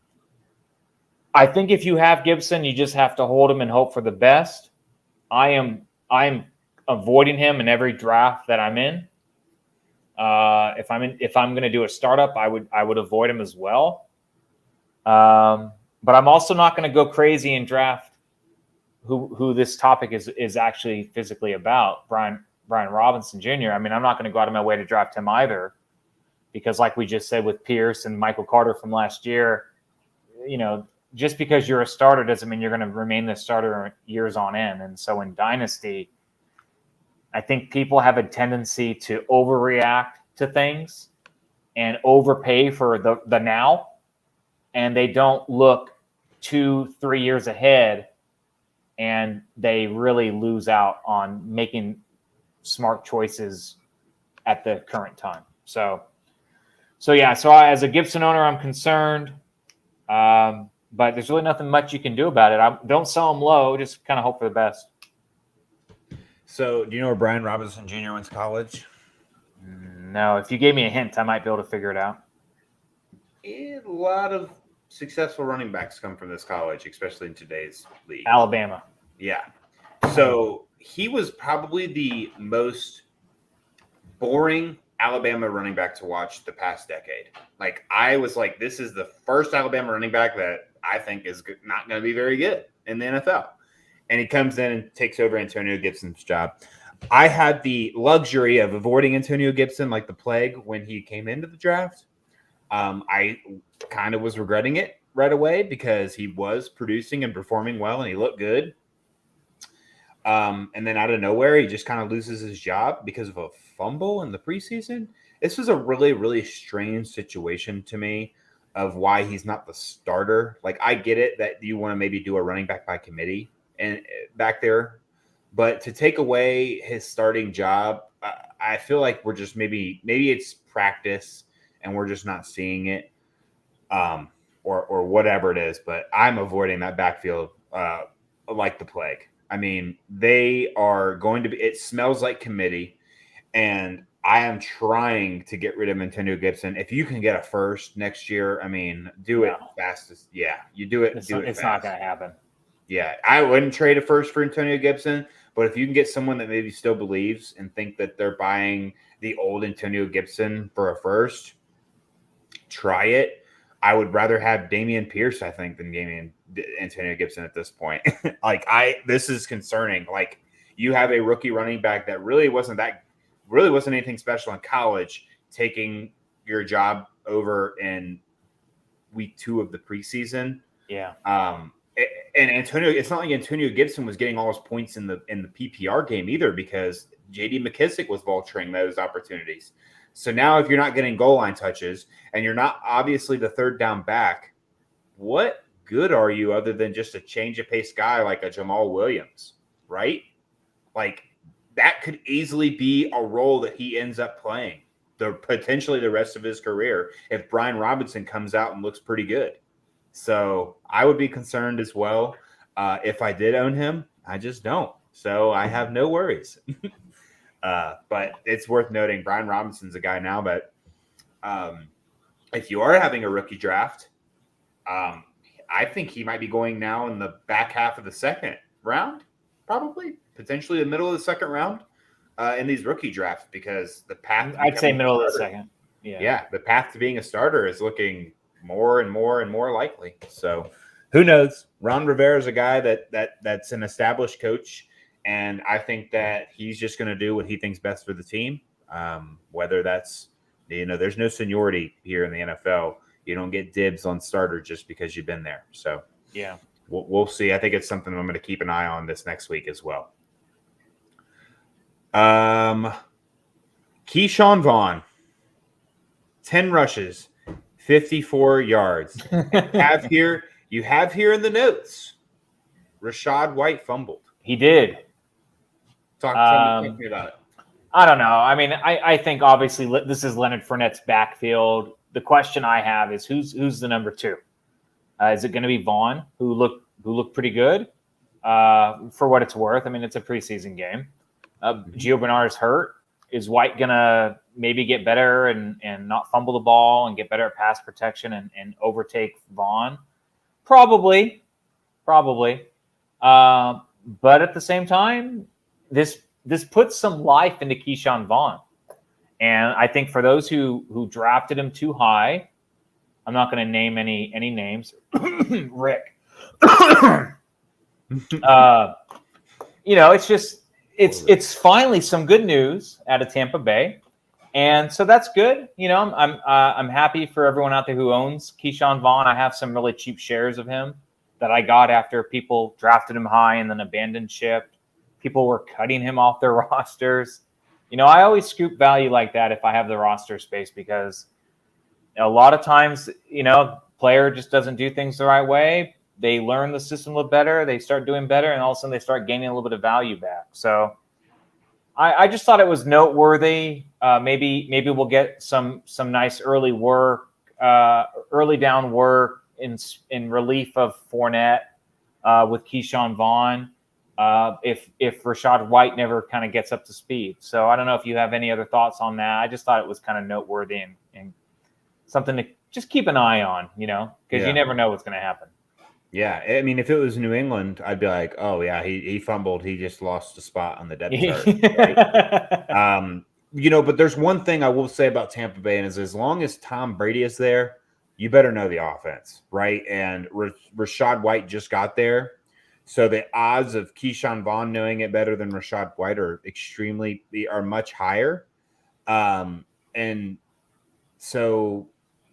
I think if you have Gibson, you just have to hold him and hope for the best. I'm avoiding him in every draft that I'm in. If I'm going to do a startup, I would avoid him as well. But I'm also not going to go crazy and draft who this topic is actually physically about, Brian Robinson Jr. I mean, I'm not going to go out of my way to draft him either, because like we just said with Pierce and Michael Carter from last year, just because you're a starter doesn't mean you're going to remain the starter years on end. And so in Dynasty, I think people have a tendency to overreact to things and overpay for the now, and they don't look 2-3 years ahead, and they really lose out on making smart choices at the current time. So as a Gibson owner, I'm concerned, but there's really nothing much you can do about it. Don't sell them low, just kind of hope for the best. So, do you know where Brian Robinson Jr. went to college? No. If you gave me a hint, I might be able to figure it out. A lot of successful running backs come from this college, especially in today's league. Alabama. Yeah. So he was probably the most boring Alabama running back to watch the past decade. Like, I was like, this is the first Alabama running back that I think is not going to be very good in the NFL. And he comes in and takes over Antonio Gibson's job. I had the luxury of avoiding Antonio Gibson like the plague when he came into the draft. I kind of was regretting it right away because he was producing and performing well and he looked good. And then out of nowhere, he just kind of loses his job because of a fumble in the preseason. This was a really, really strange situation to me of why he's not the starter. Like, I get it that you want to maybe do a running back by committee and back there, but to take away his starting job, I feel like we're just maybe it's practice and we're just not seeing it, or whatever it is. But I'm avoiding that backfield like the plague. I mean, they are going to be. It smells like committee, and I am trying to get rid of Antonio Gibson. If you can get a first next year, I mean, do it fastest. Yeah, you do it. It's not going to happen. Yeah, I wouldn't trade a first for Antonio Gibson, but if you can get someone that maybe still believes and think that they're buying the old Antonio Gibson for a first, try it. I would rather have Damian Pierce, I think, than Antonio Gibson at this point. This is concerning. Like, you have a rookie running back that really wasn't anything special in college, taking your job over in week 2 of the preseason. Yeah. And Antonio, it's not like Antonio Gibson was getting all his points in the PPR game either, because J.D. McKissick was vulturing those opportunities. So now if you're not getting goal line touches and you're not obviously the third down back, what good are you other than just a change of pace guy like a Jamal Williams, right? Like, that could easily be a role that he ends up playing potentially the rest of his career if Brian Robinson comes out and looks pretty good. So I would be concerned as well. If I did own him, I just don't. So I have no worries. But it's worth noting Brian Robinson's a guy now, but if you are having a rookie draft, I think he might be going now in the back half of the second round, probably potentially the middle of the second round in these rookie drafts, because the path. I'd say middle of the second. Yeah, the path to being a starter is looking more and more and more likely. So who knows? Ron Rivera is a guy that's an established coach, and I think that he's just going to do what he thinks best for the team. Whether that's, there's no seniority here in the NFL. You don't get dibs on starter just because you've been there. So yeah, we'll see. I think it's something I'm going to keep an eye on this next week as well. Keyshawn Vaughn, 10 rushes, 54 yards. You have here in the notes, Rashad White fumbled. He did. Talk to me about it. I don't know. I mean, I think obviously this is Leonard Fournette's backfield. The question I have is who's the number 2? Is it going to be Vaughn, who looked pretty good for what it's worth? I mean, it's a preseason game. Gio Bernard's hurt. Is White going to maybe get better and not fumble the ball and get better at pass protection and overtake Vaughn? Probably. But at the same time, this puts some life into Keyshawn Vaughn. And I think for those who drafted him too high, I'm not going to name any names. Rick. It's finally some good news out of Tampa Bay, and so that's good. I'm happy for everyone out there who owns Keyshawn Vaughn. I have some really cheap shares of him that I got after people drafted him high and then abandoned ship. People were cutting him off their rosters. I always scoop value like that if I have the roster space, because a lot of times, player just doesn't do things the right way. They learn the system a little better. They start doing better, and all of a sudden they start gaining a little bit of value back. So I just thought it was noteworthy. Maybe we'll get some nice early down work in relief of Fournette with Keyshawn Vaughn. If Rashad White never kind of gets up to speed. So I don't know if you have any other thoughts on that. I just thought it was kind of noteworthy and something to just keep an eye on, because you never know what's going to happen. Yeah, I mean, if it was New England, I'd be like, oh yeah, he fumbled. He just lost a spot on the depth chart. Right? But there's one thing I will say about Tampa Bay, and is as long as Tom Brady is there, you better know the offense, right? And Rashad White just got there. So the odds of Keyshawn Vaughn knowing it better than Rashad White are much higher. And so,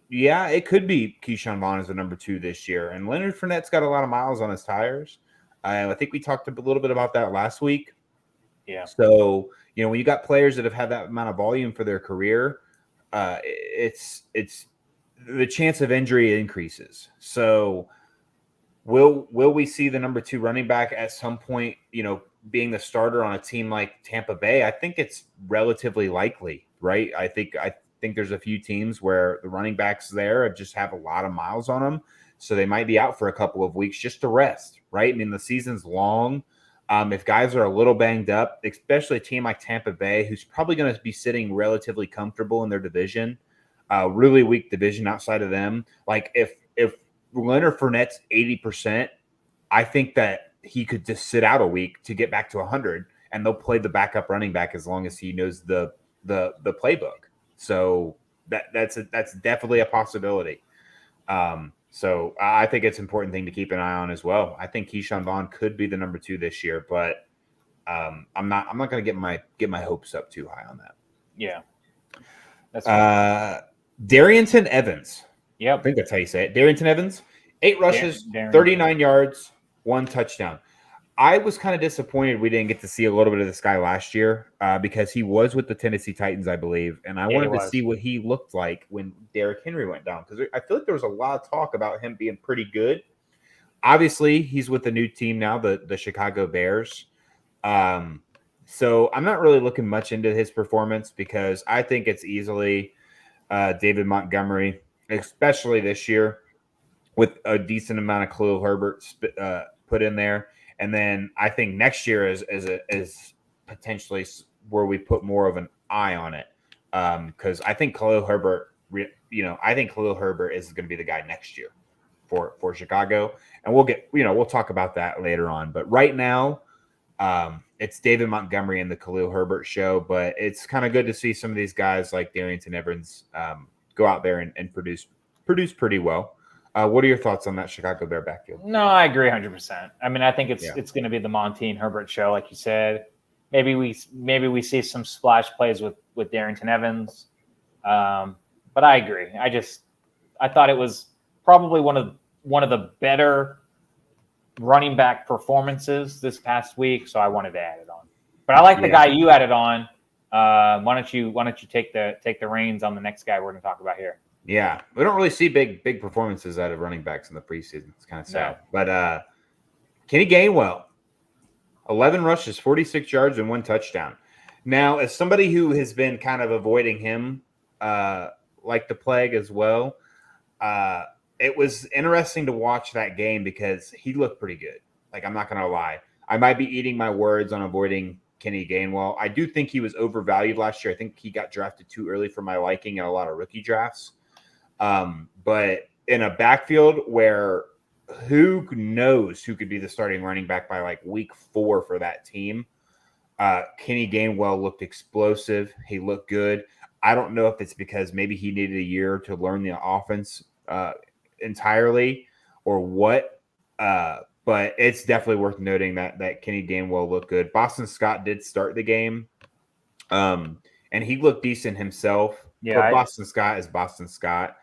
yeah, it could be Keyshawn Vaughn as the number 2 this year. And Leonard Fournette's got a lot of miles on his tires. I think we talked a little bit about that last week. Yeah. So, when you got players that have had that amount of volume for their career, it's the chance of injury increases. So, Will we see the number 2 running back at some point, being the starter on a team like Tampa Bay? I think it's relatively likely, right? I think there's a few teams where the running backs there just have a lot of miles on them, so they might be out for a couple of weeks just to rest, right? I mean, the season's long. If guys are a little banged up, especially a team like Tampa Bay, who's probably going to be sitting relatively comfortable in their division, really weak division outside of them. Like if Leonard Fournette's 80%, I think that he could just sit out a week to get back to 100, and they'll play the backup running back as long as he knows the playbook. So that's definitely a possibility. So I think it's an important thing to keep an eye on as well. I think Keyshawn Vaughn could be the number 2 this year, but I'm not going to get my hopes up too high on that. Yeah, that's Darienton Evans. Yep. I think that's how you say it. Darienton Evans, 8 rushes, 39 yards, 1 touchdown. I was kind of disappointed we didn't get to see a little bit of this guy last year because he was with the Tennessee Titans, I believe, and I wanted to see what he looked like when Derrick Henry went down, because I feel like there was a lot of talk about him being pretty good. Obviously, he's with the new team now, the Chicago Bears. So I'm not really looking much into his performance, because I think it's easily David Montgomery, especially this year, with a decent amount of Khalil Herbert put in there. And then I think next year is potentially where we put more of an eye on it, because I think Khalil Herbert, is going to be the guy next year. for Chicago, and we'll talk about that later on. But right now, it's David Montgomery and the Khalil Herbert show. But it's kind of good to see some of these guys like Darienton Evans go out there and produce pretty well. What are your thoughts on that Chicago Bear backfield? No, I agree 100%. I mean, I think it's going to be the Monty and Herbert show, like you said. Maybe we see some splash plays with Darienton Evans, but I agree. I thought it was probably one of the better running back performances this past week, so I wanted to add it on. But I like the guy you added on. Why don't you take the reins on the next guy we're going to talk about here? Yeah, we don't really see big performances out of running backs in the preseason. It's kind of sad. No. But Kenny Gainwell, 11 rushes, 46 yards, and 1 touchdown. Now, as somebody who has been kind of avoiding him like the plague as well, it was interesting to watch that game because he looked pretty good. Like, I'm not going to lie. I might be eating my words on avoiding Kenny Gainwell. I do think he was overvalued last year. I think he got drafted too early for my liking in a lot of rookie drafts. But in a backfield where who knows who could be the starting running back by like week 4 for that team, Kenny Gainwell looked explosive. He looked good. I don't know if it's because maybe he needed a year to learn the offense entirely or what, but it's definitely worth noting that Kenny Gainwell looked good. Boston Scott did start the game, and he looked decent himself. Yeah, but Boston Scott is Boston Scott.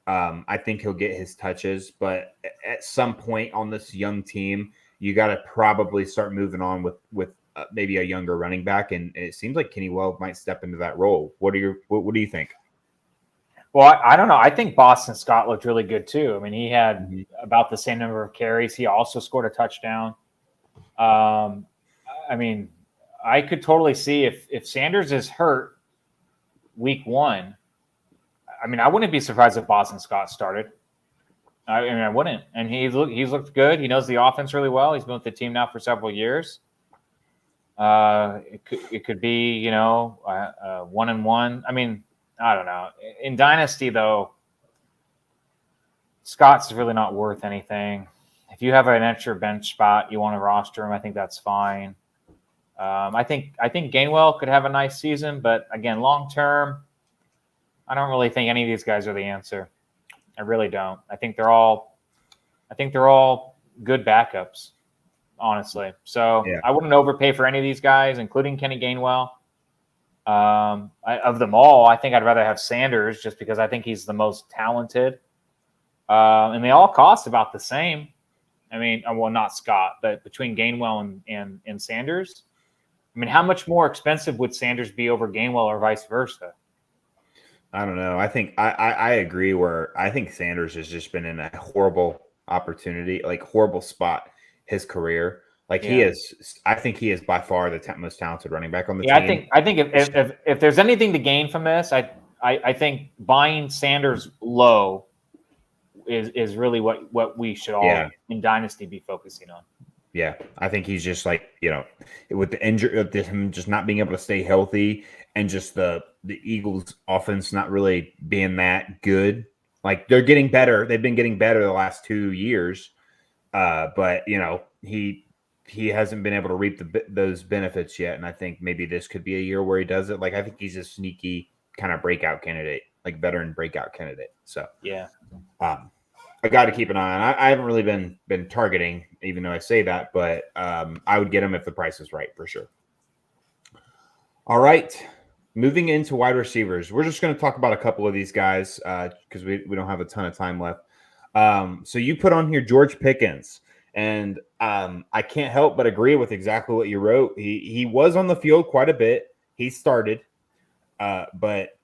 I think he'll get his touches, but at some point on this young team, you got to probably start moving on with maybe a younger running back, and it seems like Kenny Weld might step into that role. What do you think? Well, I don't know. I think Boston Scott looked really good too. I mean, he had about the same number of carries. He also scored a touchdown. I mean, I could totally see if Sanders is hurt week 1. I mean, I wouldn't be surprised if Boston Scott started. I mean, I wouldn't. And he's looked good. He knows the offense really well. He's been with the team now for several years. It could be 1-1. I mean, I don't know. In Dynasty, though, Scott's really not worth anything. If you have an extra bench spot, you want to roster him, I think that's fine. I think Gainwell could have a nice season, but again, long term, I don't really think any of these guys are the answer. I really don't. I think they're all good backups, honestly. So I wouldn't overpay for any of these guys, including Kenny Gainwell. Of them all, I think I'd rather have Sanders just because I think he's the most talented. And they all cost about the same. I mean, well, not Scott, but between Gainwell and Sanders. I mean, how much more expensive would Sanders be over Gainwell or vice versa? I don't know. I think I agree where I think Sanders has just been in a horrible opportunity, like horrible spot his career. Like he is, I think he is by far the most talented running back on the team. I think if there's anything to gain from this, I think buying Sanders low is really what we should all in Dynasty be focusing on. Yeah, I think he's just like, with the injury, with him just not being able to stay healthy and just the Eagles offense not really being that good. Like they're getting better. They've been getting better the last 2 years. But, he hasn't been able to reap those benefits yet. And I think maybe this could be a year where he does it. Like, I think he's a sneaky kind of breakout candidate, like veteran breakout candidate. So, I got to keep an eye on. I haven't really been targeting, even though I say that, but I would get him if the price is right for sure. All right, moving into wide receivers, we're just going to talk about a couple of these guys because we don't have a ton of time left. So you put on here George Pickens, and I can't help but agree with exactly what you wrote. He was on the field quite a bit. He started, but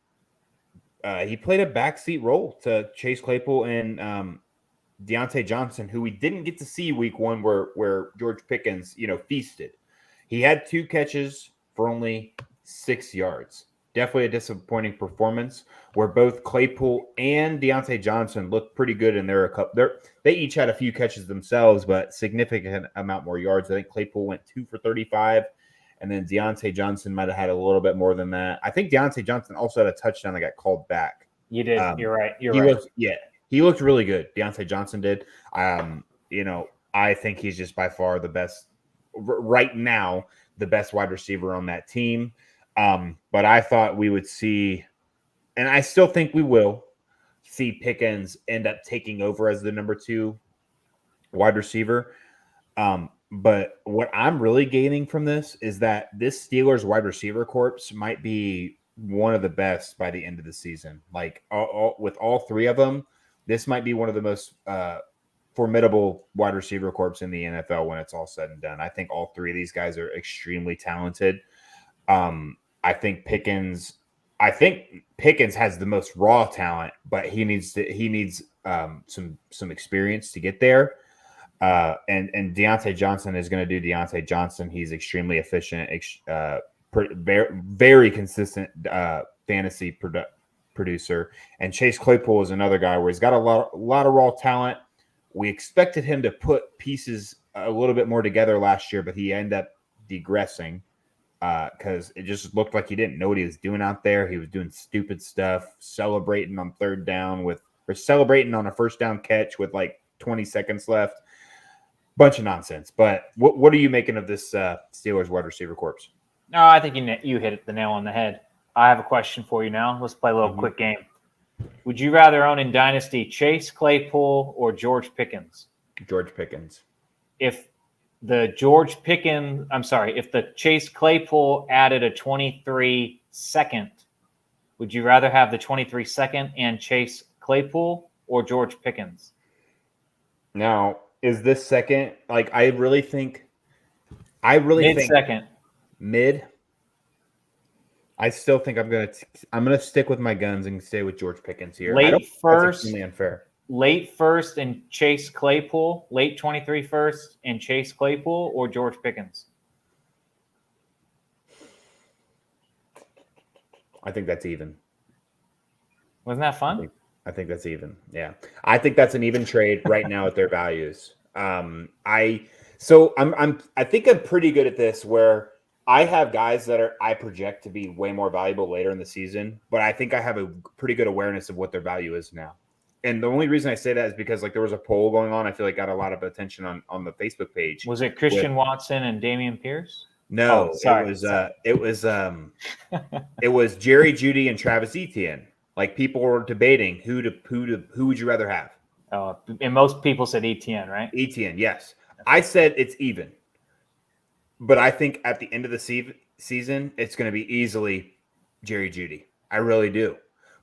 he played a backseat role to Chase Claypool and Deontay Johnson, who we didn't get to see week 1 where George Pickens, feasted. He had 2 catches for only 6 yards. Definitely a disappointing performance where both Claypool and Deontay Johnson looked pretty good in they each had a few catches themselves, but significant amount more yards. I think Claypool went 2 for 35, and then Deontay Johnson might have had a little bit more than that. I think Deontay Johnson also had a touchdown that got called back. You did. You're right. You're right. He looked really good. Deontay Johnson did. I think he's just by far the best right now, the best wide receiver on that team. But I thought we would see, and I still think we will see Pickens end up taking over as the number 2 wide receiver. But what I'm really gaining from this is that this Steelers wide receiver corps might be one of the best by the end of the season. Like with all 3 of them, this might be one of the most formidable wide receiver corps in the NFL when it's all said and done. I think all 3 of these guys are extremely talented. I think Pickens has the most raw talent, but he needs some experience to get there. And Deontay Johnson is going to do Deontay Johnson. He's extremely efficient, very consistent fantasy producer. And Chase Claypool is another guy where he's got a lot of raw talent. We expected him to put pieces a little bit more together last year, but he ended up digressing because it just looked like he didn't know what he was doing out there. He was doing stupid stuff, celebrating on third down or celebrating on a first down catch with like 20 seconds left. Bunch of nonsense. But what are you making of this Steelers wide receiver corps? No, I think you hit the nail on the head. I have a question for you now. Let's play a little quick game. Would you rather own in Dynasty Chase Claypool or George Pickens? George Pickens. If the Chase Claypool added a 23 second, would you rather have the 23 second and Chase Claypool or George Pickens? Now, is this second? Like, I really think mid-second. Mid. I still think I'm gonna stick with my guns and stay with George Pickens here. Late first, that's unfair. Late first and Chase Claypool, late 23 first and Chase Claypool or George Pickens? I think that's even. Wasn't that fun? I think that's even. Yeah. I think that's an even trade right now at their values. I think I'm pretty good at this where I have guys that I project to be way more valuable later in the season, but I think I have a pretty good awareness of what their value is now. And the only reason I say that is because like there was a poll going on. I feel like got a lot of attention on the Facebook page. Was it Christian Watson and Damian Pierce? No, it was Jerry Jeudy and Travis Etienne. Like people were debating who would you rather have? And most people said Etienne, right? Etienne, yes. I said it's even. But I think at the end of the season, it's going to be easily Jerry Jeudy. I really do.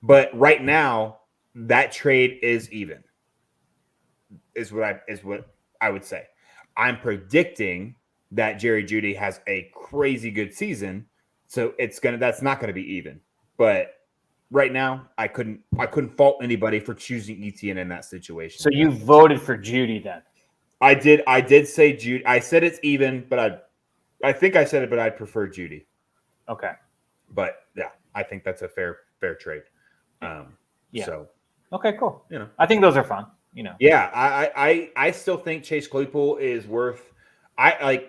But right now, that trade is even. Is what I would say. I'm predicting that Jerry Jeudy has a crazy good season, so that's not going to be even. But right now, I couldn't fault anybody for choosing Etienne in that situation. So you voted for Jeudy then? I did say Jeudy. I said it's even, but I think I said it, but I'd prefer Jeudy. Okay. But yeah, I think that's a fair trade. Yeah. So okay, cool. I think those are fun. Yeah, I still think Chase Claypool is worth.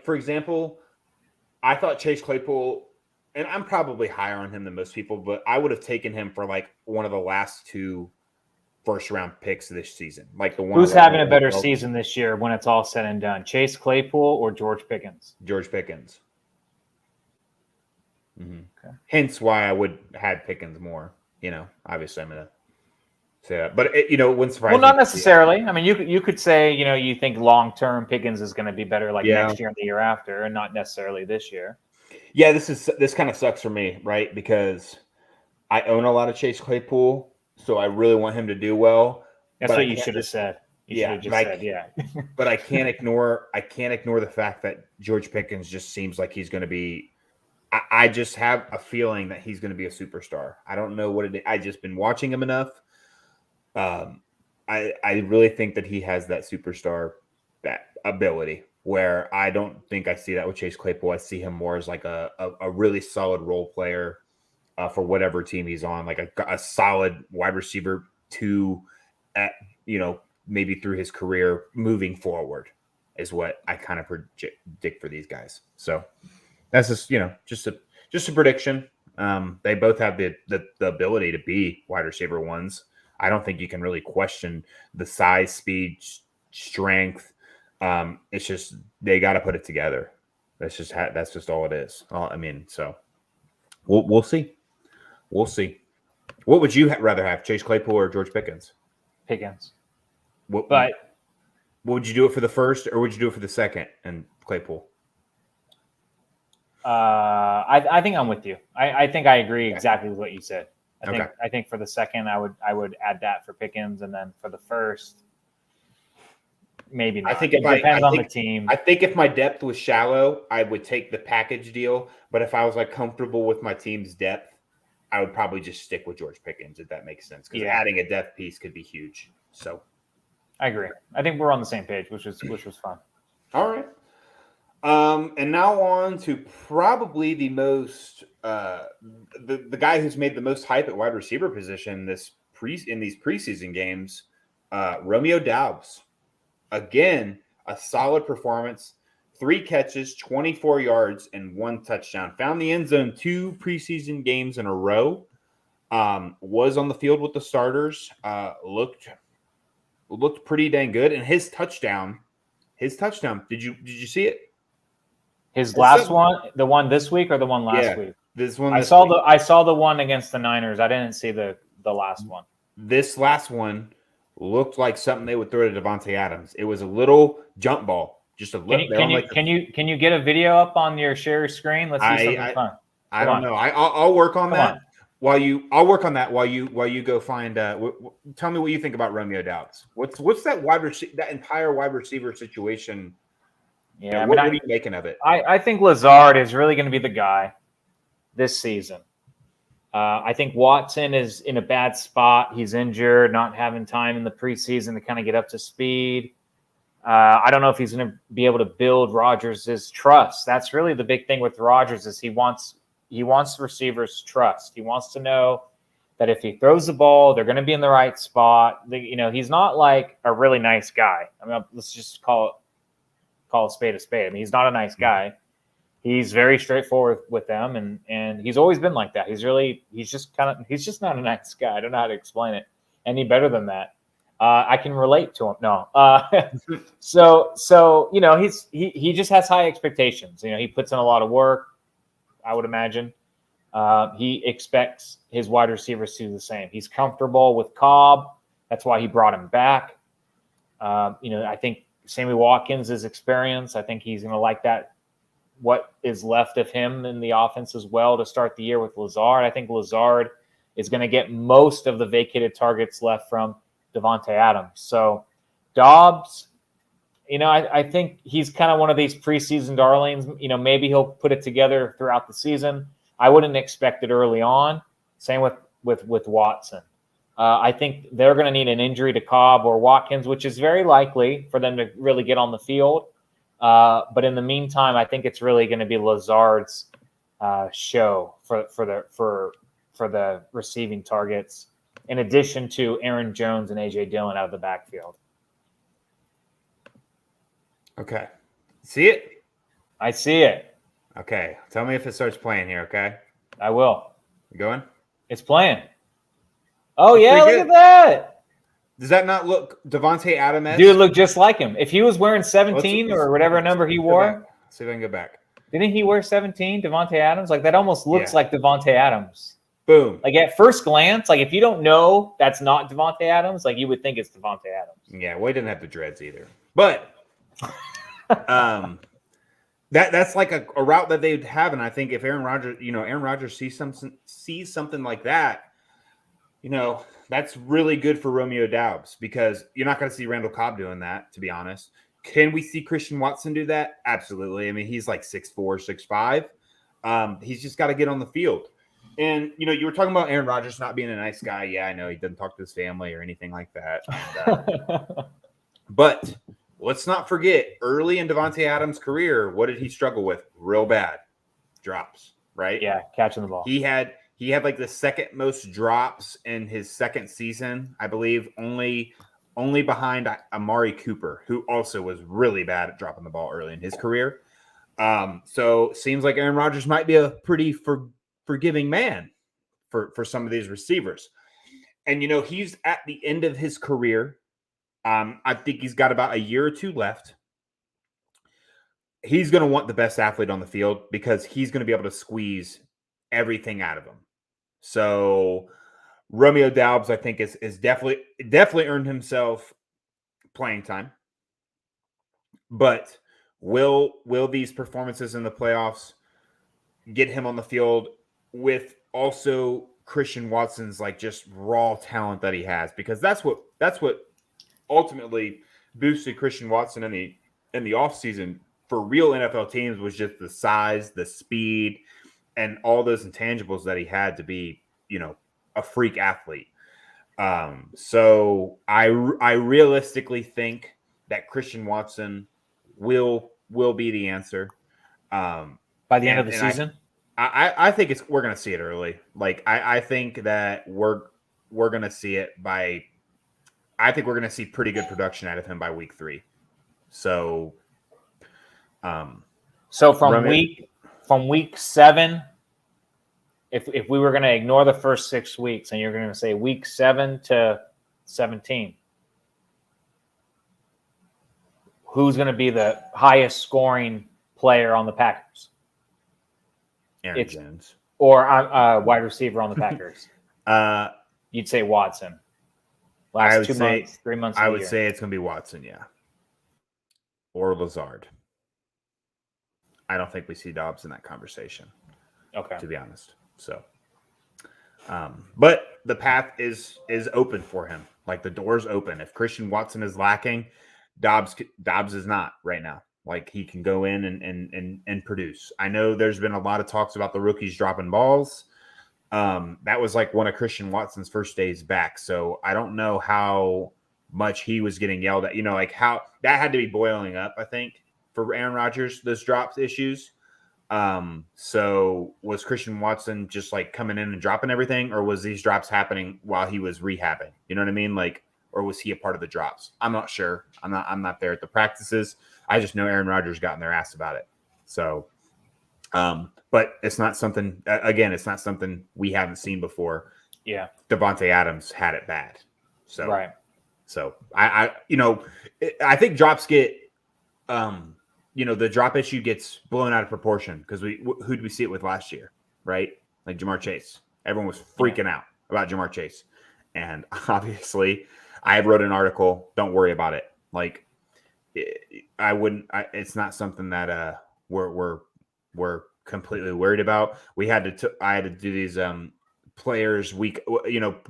For example, I thought Chase Claypool, and I'm probably higher on him than most people, but I would have taken him for like one of the last 2 first-round picks this season. Like the one. Who's having a better season this year when it's all said and done? Chase Claypool or George Pickens? George Pickens. Mm-hmm. Okay. Hence why I would have Pickens more. Obviously I'm gonna say that, but it wouldn't surprise me. Well, not necessarily. I mean, you could say you think long-term Pickens is going to be better next year and the year after, and not necessarily this year. Yeah, this kind of sucks for me, right? Because I own a lot of Chase Claypool. So I really want him to do well. That's what you should have said. Yeah. But I can't ignore the fact that George Pickens just seems like he's going to be. I just have a feeling that he's going to be a superstar. I don't know what it is. I just been watching him enough. I really think that he has that superstar that ability where I don't think I see that with Chase Claypool. I see him more as like a really solid role player. For whatever team he's on, like a solid wide receiver 2 at, maybe through his career moving forward is what I kind of predict for these guys. So that's just a prediction. They both have the ability to be wide receiver 1s. I don't think you can really question the size, speed, strength. It's just they got to put it together. That's just all it is. So we'll see. We'll see. What would you rather have, Chase Claypool or George Pickens? Pickens. But would you do it for the first, or would you do it for the second and Claypool? I think I'm with you. I think I agree exactly with what you said. I think for the second, I would add that for Pickens, and then for the first, maybe not. I think it depends on the team. I think if my depth was shallow, I would take the package deal. But if I was like comfortable with my team's depth, I would probably just stick with George Pickens, if that makes sense. Because adding a depth piece could be huge. So I agree. I think we're on the same page, which was fun. All right. And now on to probably the most the guy who's made the most hype at wide receiver position in these preseason games, Romeo Dobbs. Again, a solid performance. 3 catches, 24 yards, and 1 touchdown. Found the end zone 2 preseason games in a row. Was on the field with the starters. Looked pretty dang good. And his touchdown. Did you see it? His last one, the one this week or the one last week? This one. I saw the one against the Niners. I didn't see the last one. This last one looked like something they would throw to Davonte Adams. It was a little jump ball. Just a little. Can you get a video up on your share screen? Let's see something fun. I don't know. I'll work on that. I'll work on that while you go find. Tell me what you think about Romeo Doubs. What's that entire wide receiver situation? Yeah, what are you making of it? I think Lazard is really going to be the guy this season. I think Watson is in a bad spot. He's injured, not having time in the preseason to kind of get up to speed. I don't know if he's going to be able to build Rodgers' trust. That's really the big thing with Rodgers is he wants receivers' trust. He wants to know that if he throws the ball, they're going to be in the right spot. He's not like a really nice guy. I mean, let's just call a spade a spade. I mean, he's not a nice guy. He's very straightforward with them, and he's always been like that. He's just not a nice guy. I don't know how to explain it any better than that. I can relate to him. No. So he just has high expectations. He puts in a lot of work, I would imagine. He expects his wide receivers to do the same. He's comfortable with Cobb. That's why he brought him back. I think Sammy Watkins is experienced. I think he's going to like that, what is left of him in the offense as well to start the year with Lazard. I think Lazard is going to get most of the vacated targets left from Davonte Adams. So Dobbs, I think he's kind of one of these preseason darlings. Maybe he'll put it together throughout the season. I wouldn't expect it early on. Same with Watson. I think they're going to need an injury to Cobb or Watkins, which is very likely for them to really get on the field. But in the meantime, I think it's really going to be Lazard's show for the receiving targets, in addition to Aaron Jones and A.J. Dillon out of the backfield. Okay. See it? I see it. Okay. Tell me if it starts playing here, okay? I will. You going? It's playing. Oh, yeah, look at that. Does that not look Davonte Adams? Dude, look just like him. If he was wearing 17 or whatever number he wore. See if I can go back. Didn't he wear 17, Davonte Adams? Like, that almost looks like Davonte Adams. Boom. Like, at first glance, like, if you don't know that's not Davonte Adams, like, you would think it's Davonte Adams. Yeah, well, he didn't have the dreads either. But that's like a route that they'd have. And I think if Aaron Rodgers sees something like that, that's really good for Romeo Doubs, because you're not going to see Randall Cobb doing that, to be honest. Can we see Christian Watson do that? Absolutely. I mean, he's like 6'4", 6'5". He's just got to get on the field. And, you were talking about Aaron Rodgers not being a nice guy. Yeah, I know he doesn't talk to his family or anything like that. But let's not forget, early in Davonte Adams' career, what did he struggle with? Real bad. Drops, right? Yeah, catching the ball. He had like the second most drops in his second season, I believe, only behind Amari Cooper, who also was really bad at dropping the ball early in his career. So seems like Aaron Rodgers might be a pretty forgiving man for some of these receivers. And, he's at the end of his career. I think he's got about a year or two left. He's going to want the best athlete on the field because he's going to be able to squeeze everything out of him. So Romeo Dobbs, I think, is definitely earned himself playing time. But will these performances in the playoffs get him on the field with also Christian Watson's like just raw talent that he has? Because that's what ultimately boosted Christian Watson in the offseason for real NFL teams was just the size, the speed, and all those intangibles that he had to be, a freak athlete. So I realistically think that Christian Watson will be the answer by the end of the season. I think we're going to see it early. Like I think that we're going to see it by. I think we're going to see pretty good production out of him by week 3. So, from week 7, if we were going to ignore the first 6 weeks and you're going to say week 7 to 17, who's going to be the highest scoring player on the Packers? Aaron Jones. Or wide receiver on the Packers. You'd say Watson. Last 3 months. I would say it's going to be Watson, yeah, or Lazard. I don't think we see Dobbs in that conversation. Okay, to be honest. So, but the path is open for him. Like the door's open. If Christian Watson is lacking, Dobbs is not right now. Like he can go in and produce. I know there's been a lot of talks about the rookies dropping balls. That was like one of Christian Watson's first days back. So I don't know how much he was getting yelled at, like how that had to be boiling up, I think, for Aaron Rodgers, those drops issues. So was Christian Watson just like coming in and dropping everything, or was these drops happening while he was rehabbing? You know what I mean? Like, or was he a part of the drops? I'm not sure. I'm not there at the practices. I just know Aaron Rodgers got in their ass about it. So, but it's not something, again, it's not something we haven't seen before. Yeah. Davonte Adams had it bad. So, right. So I think drops get, the drop issue gets blown out of proportion because who'd we see it with last year, right? Like Jamar Chase. Everyone was freaking out about Jamar Chase. And obviously I wrote an article, don't worry about it. Like it's not something that we're completely worried about. I had to do these players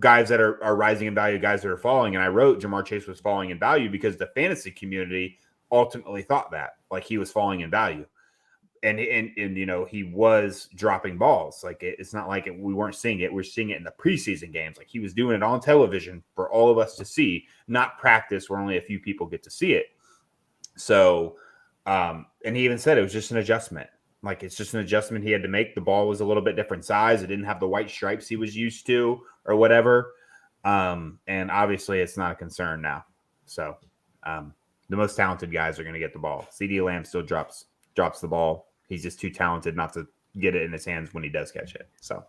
guys that are rising in value, guys that are falling. And I wrote Jamar Chase was falling in value because the fantasy community ultimately thought that like he was falling in value. And he was dropping balls. Like it's not like we weren't seeing it. We're seeing it in the preseason games. Like he was doing it on television for all of us to see, not practice where only a few people get to see it. So, and he even said it was just an adjustment. Like it's just an adjustment he had to make. The ball was a little bit different size. It didn't have the white stripes he was used to or whatever. And obviously it's not a concern now. So, the most talented guys are going to get the ball. CeeDee Lamb still drops the ball. He's just too talented not to get it in his hands when he does catch it. So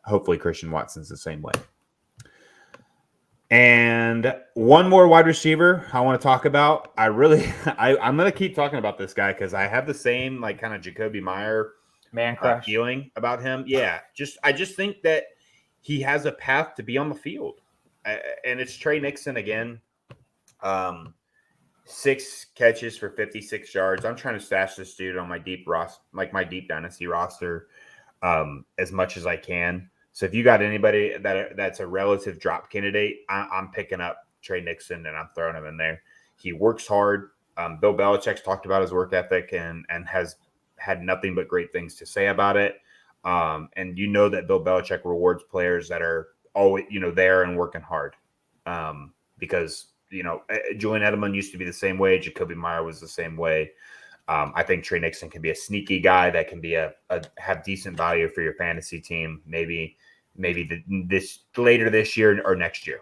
hopefully Christian Watson's the same way. And one more wide receiver I want to talk about. I'm going to keep talking about this guy because I have the same like kind of Jacoby Meyer man crush feeling about him. Yeah, I just think that he has a path to be on the field. And it's Trey Nixon again. 6 catches for 56 yards. I'm trying to stash this dude on my deep dynasty roster as much as I can. So if you got anybody that's a relative drop candidate, I'm picking up Trey Nixon and I'm throwing him in there. He works hard. Bill Belichick's talked about his work ethic and has had nothing but great things to say about it. And that Bill Belichick rewards players that are always, there and working hard. Because Julian Edelman used to be the same way. Jacoby Meyer was the same way. I think Trey Nixon can be a sneaky guy that can be have decent value for your fantasy team. Maybe later this year or next year.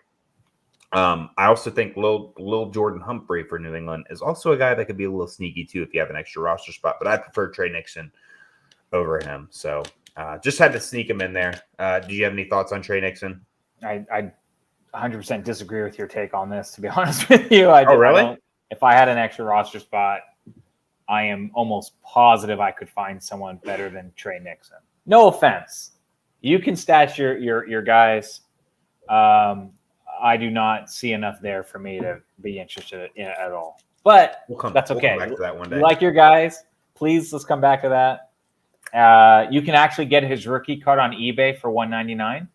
I also think Lil Jordan Humphrey for New England is also a guy that could be a little sneaky too if you have an extra roster spot. But I prefer Trey Nixon over him. So just had to sneak him in there. Do you have any thoughts on Trey Nixon? I 100% disagree with your take on this, to be honest with you. Really? If I had an extra roster spot, I am almost positive I could find someone better than Trey Nixon. No offense. You can stash your guys. I do not see enough there for me to be interested in it at all. But that's okay. We'll come back to that one day. You like your guys? Please, let's come back to that. You can actually get his rookie card on eBay for $199.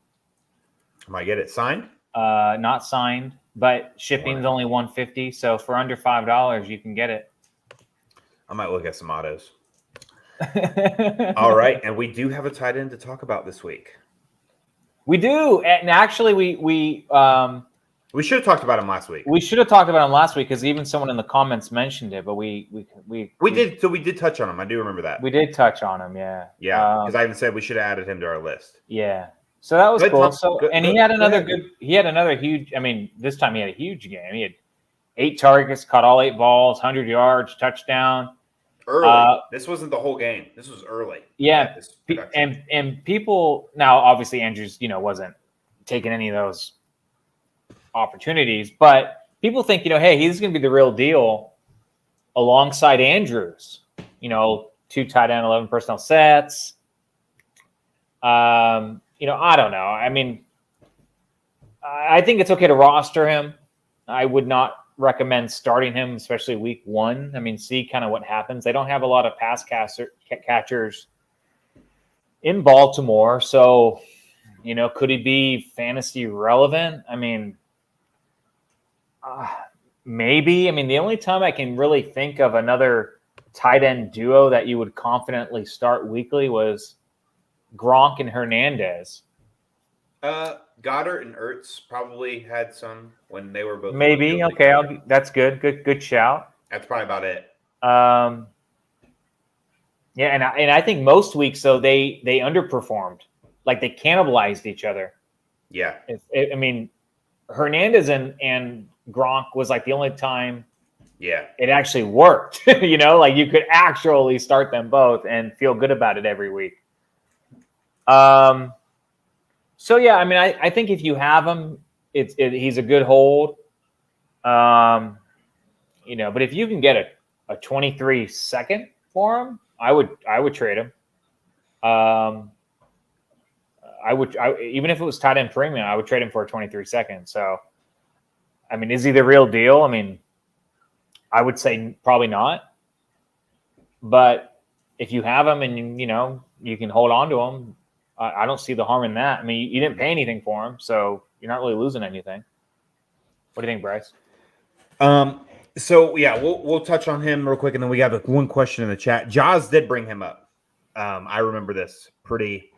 Might get it signed? Not signed, but shipping's only $150. So for under $5, you can get it. I might look at some autos. All right, and we do have a tight end to talk about this week. We do, and actually, we should have talked about him last week. We should have talked about him last week because even someone in the comments mentioned it. But we did. So we did touch on him. I do remember that. We did touch on him. Yeah. Yeah, because I even said we should have added him to our list. Yeah. So that was cool. He had another good. He had another huge. I mean, this time he had a huge game. He had 8 targets, caught all 8 balls, 100 yards, touchdown. Early. This wasn't the whole game. This was early. Yeah, and people now obviously Andrews, wasn't taking any of those opportunities, but people think, hey, he's going to be the real deal alongside Andrews. 2 tight end, 11 personnel sets. I don't know. I mean, I think it's okay to roster him. I would not recommend starting him, especially week 1. I mean, see kind of what happens. They don't have a lot of pass catchers in Baltimore. So, could he be fantasy relevant? I mean, maybe. I mean, the only time I can really think of another tight end duo that you would confidently start weekly was Gronk and Hernandez. Goddard and Ertz probably had some when they were both. Maybe. Okay. That's good. Good shout. That's probably about it. Yeah. And I think most weeks, though, they underperformed. Like they cannibalized each other. Yeah. I mean, Hernandez and Gronk was like the only time. Yeah. It actually worked. Like you could actually start them both and feel good about it every week. So yeah, I mean, I think if you have him, he's a good hold. But if you can get a 23 second for him, I would trade him. Even if it was tight end premium, I would trade him for a 23 second. So, I mean, is he the real deal? I mean, I would say probably not. But if you have him and you can hold on to him, I don't see the harm in that. I mean, you didn't pay anything for him, so you're not really losing anything. What do you think, Bryce? So yeah, we'll touch on him real quick, and then we have one question in the chat. Jaws did bring him up. I remember this pretty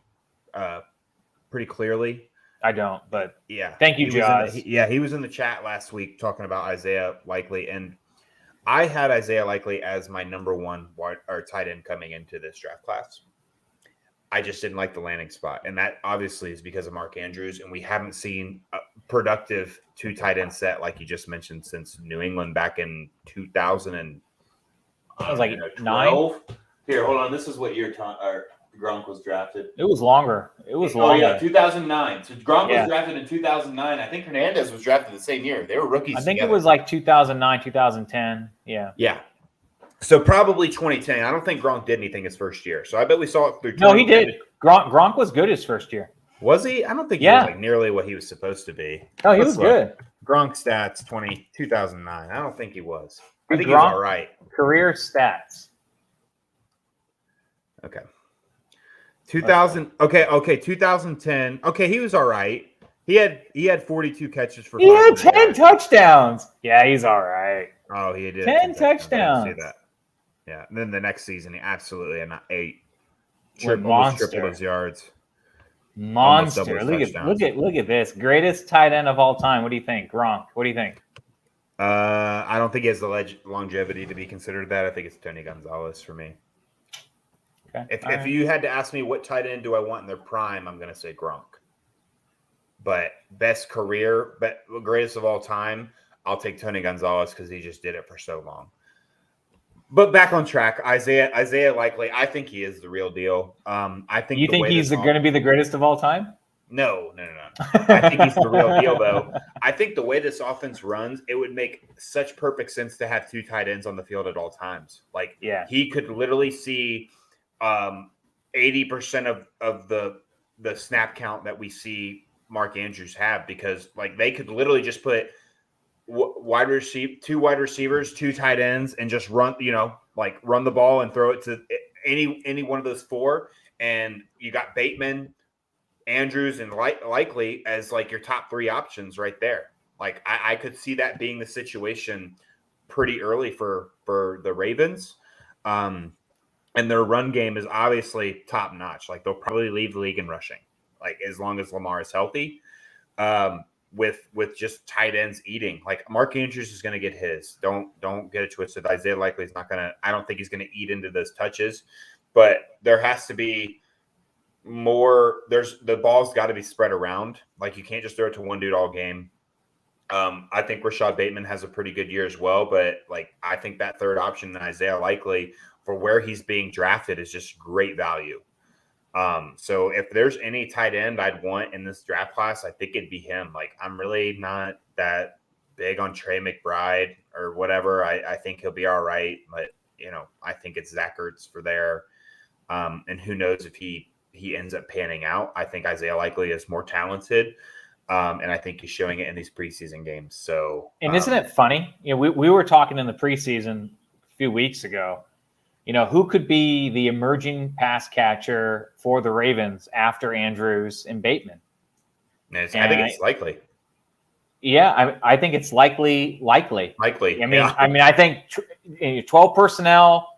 clearly. I don't, but yeah. Thank you, Jaws. He was in the chat last week talking about Isaiah Likely, and I had Isaiah Likely as my number 1 tight end coming into this draft class. I just didn't like the landing spot. And that obviously is because of Mark Andrews. And we haven't seen a productive 2 tight end set, like you just mentioned, since New England back in 2000. And I was like 9. Here, hold on. This is what year Gronk was drafted. It was longer. It was longer. Oh, yeah, 2009. So Gronk was drafted in 2009. I think Hernandez was drafted the same year. They were rookies I think together. it was like 2009, 2010. Yeah. Yeah. So probably 2010. I don't think Gronk did anything his first year. So I bet we saw it through. No, he did. Gronk was good his first year. Was he? I don't think he was like nearly what he was supposed to be. No, he was good. Gronk stats 2009. I don't think he was. I think he was all right. Career stats. Okay. 2000. Okay. 2010. Okay, he was all right. He had 42 catches for. He had 10 touchdowns. Yeah, he's all right. Oh, he did 10 touchdowns. I see that. Yeah, and then the next season, he absolutely had 8. Monster. Tripled his yards. Monster. Look at this. Greatest tight end of all time. What do you think, Gronk? What do you think? I don't think he has the longevity to be considered that. I think it's Tony Gonzalez for me. Okay. If you had to ask me what tight end do I want in their prime, I'm going to say Gronk. But best career, greatest of all time, I'll take Tony Gonzalez because he just did it for so long. But back on track, Isaiah Likely, I think he is the real deal. I think you think he's going to be the greatest of all time? No. I think he's the real deal, though. I think the way this offense runs, it would make such perfect sense to have 2 tight ends on the field at all times. Like, he could literally see 80% of the snap count that we see Mark Andrews have, because like they could literally just put 2 wide receivers, 2 tight ends, and just run the ball and throw it to any one of those 4. And you got Bateman, Andrews, and Likely as like your top 3 options right there. Like I could see that being the situation pretty early for the Ravens. And their run game is obviously top notch. Like they'll probably lead the league in rushing, like as long as Lamar is healthy. With just tight ends eating. Like Mark Andrews is going to get his. Don't get it twisted. Isaiah Likely is not going to. I don't think he's going to eat into those touches, but there has to be more. The ball's got to be spread around. Like you can't just throw it to one dude all game. I think Rashad Bateman has a pretty good year as well, but like I think that third option, Isaiah Likely, for where he's being drafted, is just great value. So if there's any tight end I'd want in this draft class, I think it'd be him. Like I'm really not that big on Trey McBride or whatever. I think he'll be all right, but I think it's Zach Ertz for there. And who knows if he ends up panning out. I think Isaiah Likely is more talented. And I think he's showing it in these preseason games. So, and isn't it funny? We were talking in the preseason a few weeks ago. Who could be the emerging pass catcher for the Ravens after Andrews and Bateman? I think it's Likely. Yeah, I think it's likely. Likely. I think 12 personnel.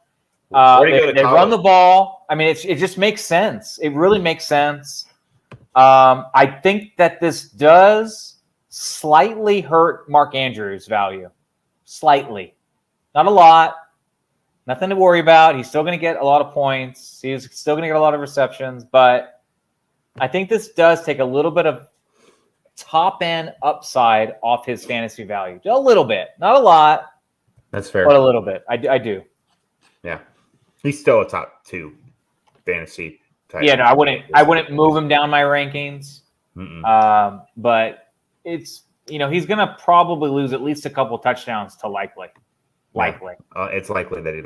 They run the ball. I mean, it just makes sense. It really makes sense. I think that this does slightly hurt Mark Andrews' value. Slightly. Not a lot. Nothing to worry about. He's still going to get a lot of points. He's still going to get a lot of receptions. But I think this does take a little bit of top-end upside off his fantasy value. Just a little bit. Not a lot. That's fair. But a little bit. I do. Yeah. He's still a top 2 fantasy type. Yeah, no, I wouldn't move him down my rankings. But it's he's going to probably lose at least a couple touchdowns to Likely. Likely. It's likely that he'd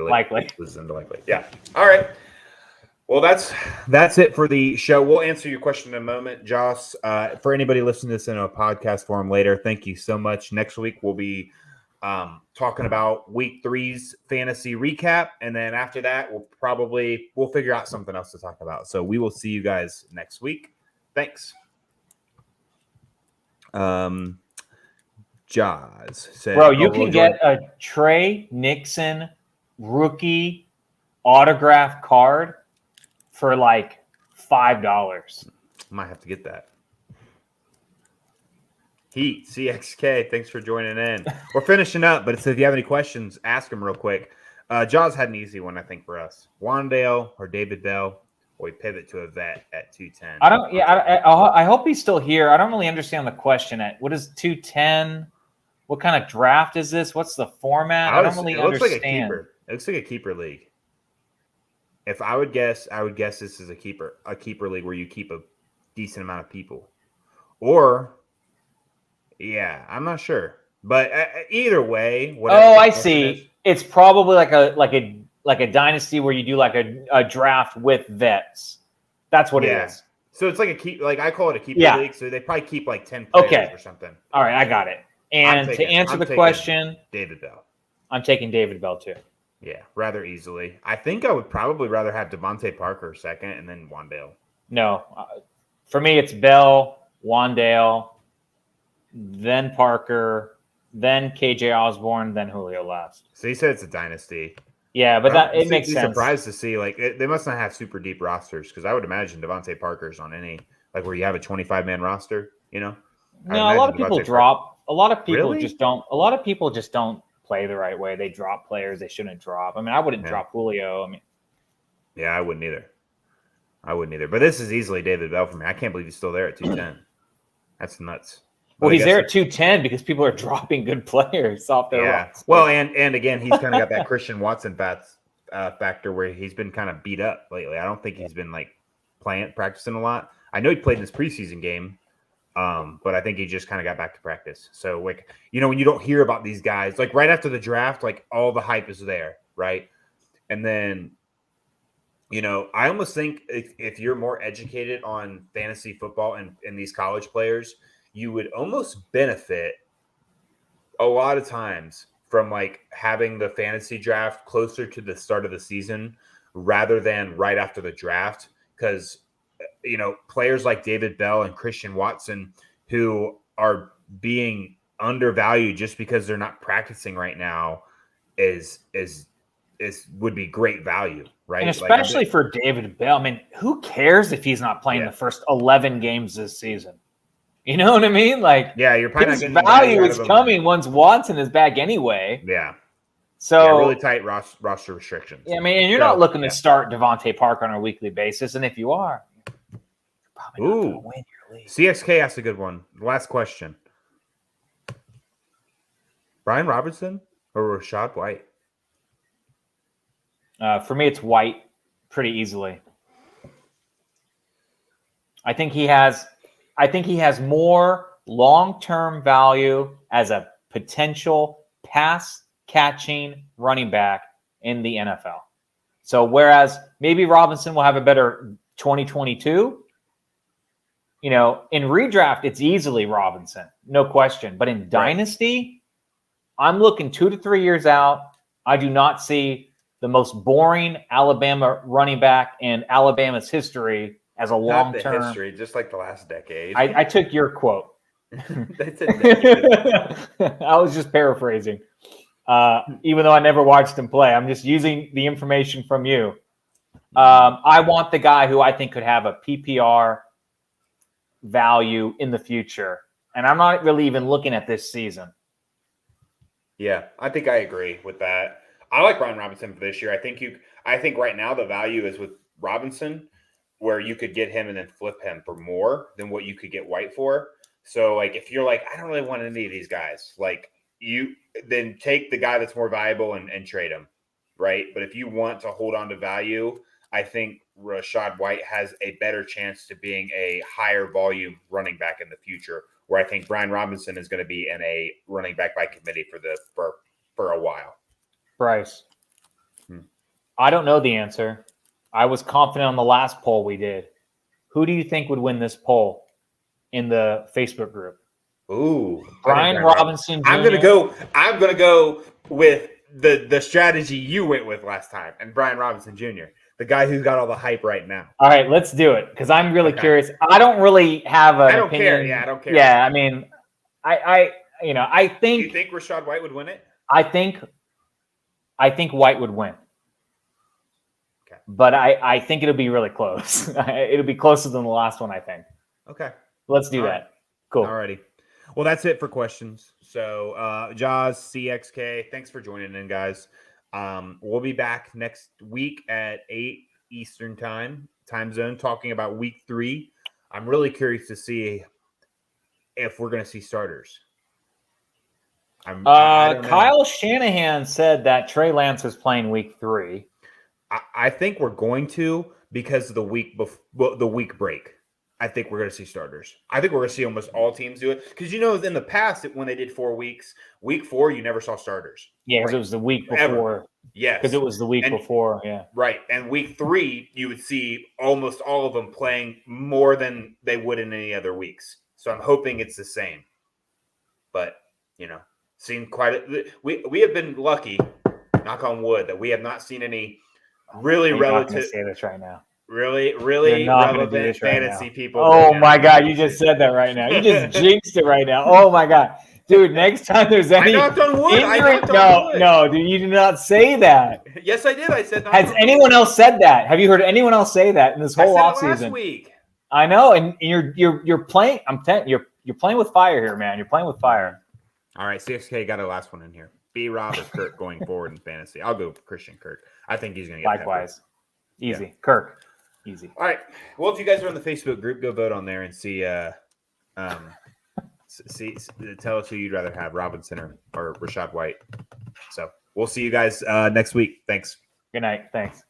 loses into Likely. Yeah. All right. Well, that's it for the show. We'll answer your question in a moment, Joss. For anybody listening to this in a podcast form later, thank you so much. Next week we'll be talking about Week 3's fantasy recap, and then after that we'll figure out something else to talk about. So we will see you guys next week. Thanks. Jaws said, bro, you can get a Trey Nixon rookie autograph card for like $5. Might have to get that. Heat CXK, thanks for joining in. We're finishing up, but if you have any questions, ask them real quick. Jaws had an easy one, I think, for us. Wandale or David Bell, or we pivot to a vet at 210. I hope he's still here. I don't really understand the question. What is 210? What kind of draft is this? What's the format? I don't really understand. Like a keeper. It looks like a keeper league. If I would guess this is a keeper league where you keep a decent amount of people. Or, yeah, I'm not sure. But either way, I see. It's probably like a dynasty where you do like a draft with vets. That's what it is. So it's like I call it a keeper league. So they probably keep like 10 players or something. All right, I got it. And to answer the question, David Bell. I'm taking David Bell too. Yeah, rather easily. I think I would probably rather have Davonte Parker second and then Wandale. No, for me it's Bell, Wandale, then Parker, then KJ Osborne, then Julio last. So you said it's a dynasty. Yeah, but it makes sense. I'm surprised to see they must not have super deep rosters, because I would imagine Davonte Parker's on any where you have a 25-man roster. No, a lot of people drop. A lot of people just don't. A lot of people just don't play the right way. They drop players they shouldn't drop. I mean, I wouldn't drop Julio. Yeah, I wouldn't either. But this is easily David Bell for me. I can't believe he's still there at 210. That's nuts. Well, he's there at 210 because people are dropping good players off their roster. Well, and again, he's kind of got that Christian Watson factor where he's been kind of beat up lately. I don't think he's been practicing a lot. I know he played in this preseason game, but I think he just kind of got back to practice. So, like, when you don't hear about these guys, like right after the draft, like all the hype is there, right? And then, I almost think if you're more educated on fantasy football and these college players, you would almost benefit a lot of times from like having the fantasy draft closer to the start of the season rather than right after the draft. Because, players like David Bell and Christian Watson, who are being undervalued just because they're not practicing right now, would be great value, right? And especially for David Bell. I mean, who cares if he's not playing the first 11 games this season? You know what I mean? Like, you're probably his not getting value is coming once Watson is back anyway. Yeah. So really tight roster restrictions. Yeah, I mean, and you're not looking to start Devontae Parker on a weekly basis, and if you are, you're probably not going to win your league. CXK asked a good one. Last question: Brian Robertson or Rashad White? For me, it's White pretty easily. I think he has more long-term value as a potential pass-catching running back in the NFL. So whereas maybe Robinson will have a better 2022, in redraft, it's easily Robinson, no question. But in Dynasty, I'm looking 2 to 3 years out. I do not see the most boring Alabama running back in Alabama's history as a long-term. Not the history, just like the last decade. I took your quote. That's a decade. I was just paraphrasing. Even though I never watched him play, I'm just using the information from you. I want the guy who I think could have a PPR value in the future. And I'm not really even looking at this season. Yeah, I think I agree with that. I like Brian Robinson for this year. I think right now the value is with Robinson, where you could get him and then flip him for more than what you could get White for. So, like, if you're like, I don't really want any of these guys, like, you then take the guy that's more valuable and trade him, right? But if you want to hold on to value, I think Rashad White has a better chance to being a higher volume running back in the future, where I think Brian Robinson is going to be in a running back by committee for a while. Bryce, I don't know the answer. I was confident on the last poll we did. Who do you think would win this poll in the Facebook group? Ooh, Brian Robinson Jr. I'm gonna go with the strategy you went with last time, and Brian Robinson Jr., the guy who's got all the hype right now. All right, let's do it because I'm really curious. I don't really have an opinion. Care. Yeah, I don't care. Yeah, I mean, I think. Do you think Rashad White would win it? I think White would win. Okay. But I think it'll be really close. It'll be closer than the last one, I think. Okay. Let's do that. Cool. Alrighty. Well, that's it for questions. So, Jaws, CXK, thanks for joining in, guys. We'll be back next week at 8 Eastern time zone, talking about week 3. I'm really curious to see if we're going to see starters. Kyle Shanahan said that Trey Lance is playing week 3. I think we're going to because of the week break. I think we're going to see starters. I think we're going to see almost all teams do it. Because, in the past, when they did 4 weeks, week 4, you never saw starters. Yeah, because it was the week before. Yes. Because it was the week before, yeah. Right. And week 3, you would see almost all of them playing more than they would in any other weeks. So I'm hoping it's the same. But, seen we have been lucky, knock on wood, that we have not seen any really relative. I'm not say this right now. Really relevant fantasy people. Oh my God, you just said that right now. You just jinxed it right now. Oh my God. Dude, next time there's any knocked on wood. No, dude, you did not say that. Yes, I did. I said Has anyone else said that? Have you heard anyone else say that in this whole offseason? Last week. I know, and you're playing. You're playing with fire here, man. You're playing with fire. All right, CXK got a last one in here. B-Rob or Kirk going forward in fantasy? I'll go with Christian Kirk. I think he's going to get likewise. Easy. Yeah. Kirk. Easy. All right. Well, if you guys are on the Facebook group, go vote on there and see. Tell us who you'd rather have, Robinson or Rashad White. So we'll see you guys next week. Thanks. Good night. Thanks.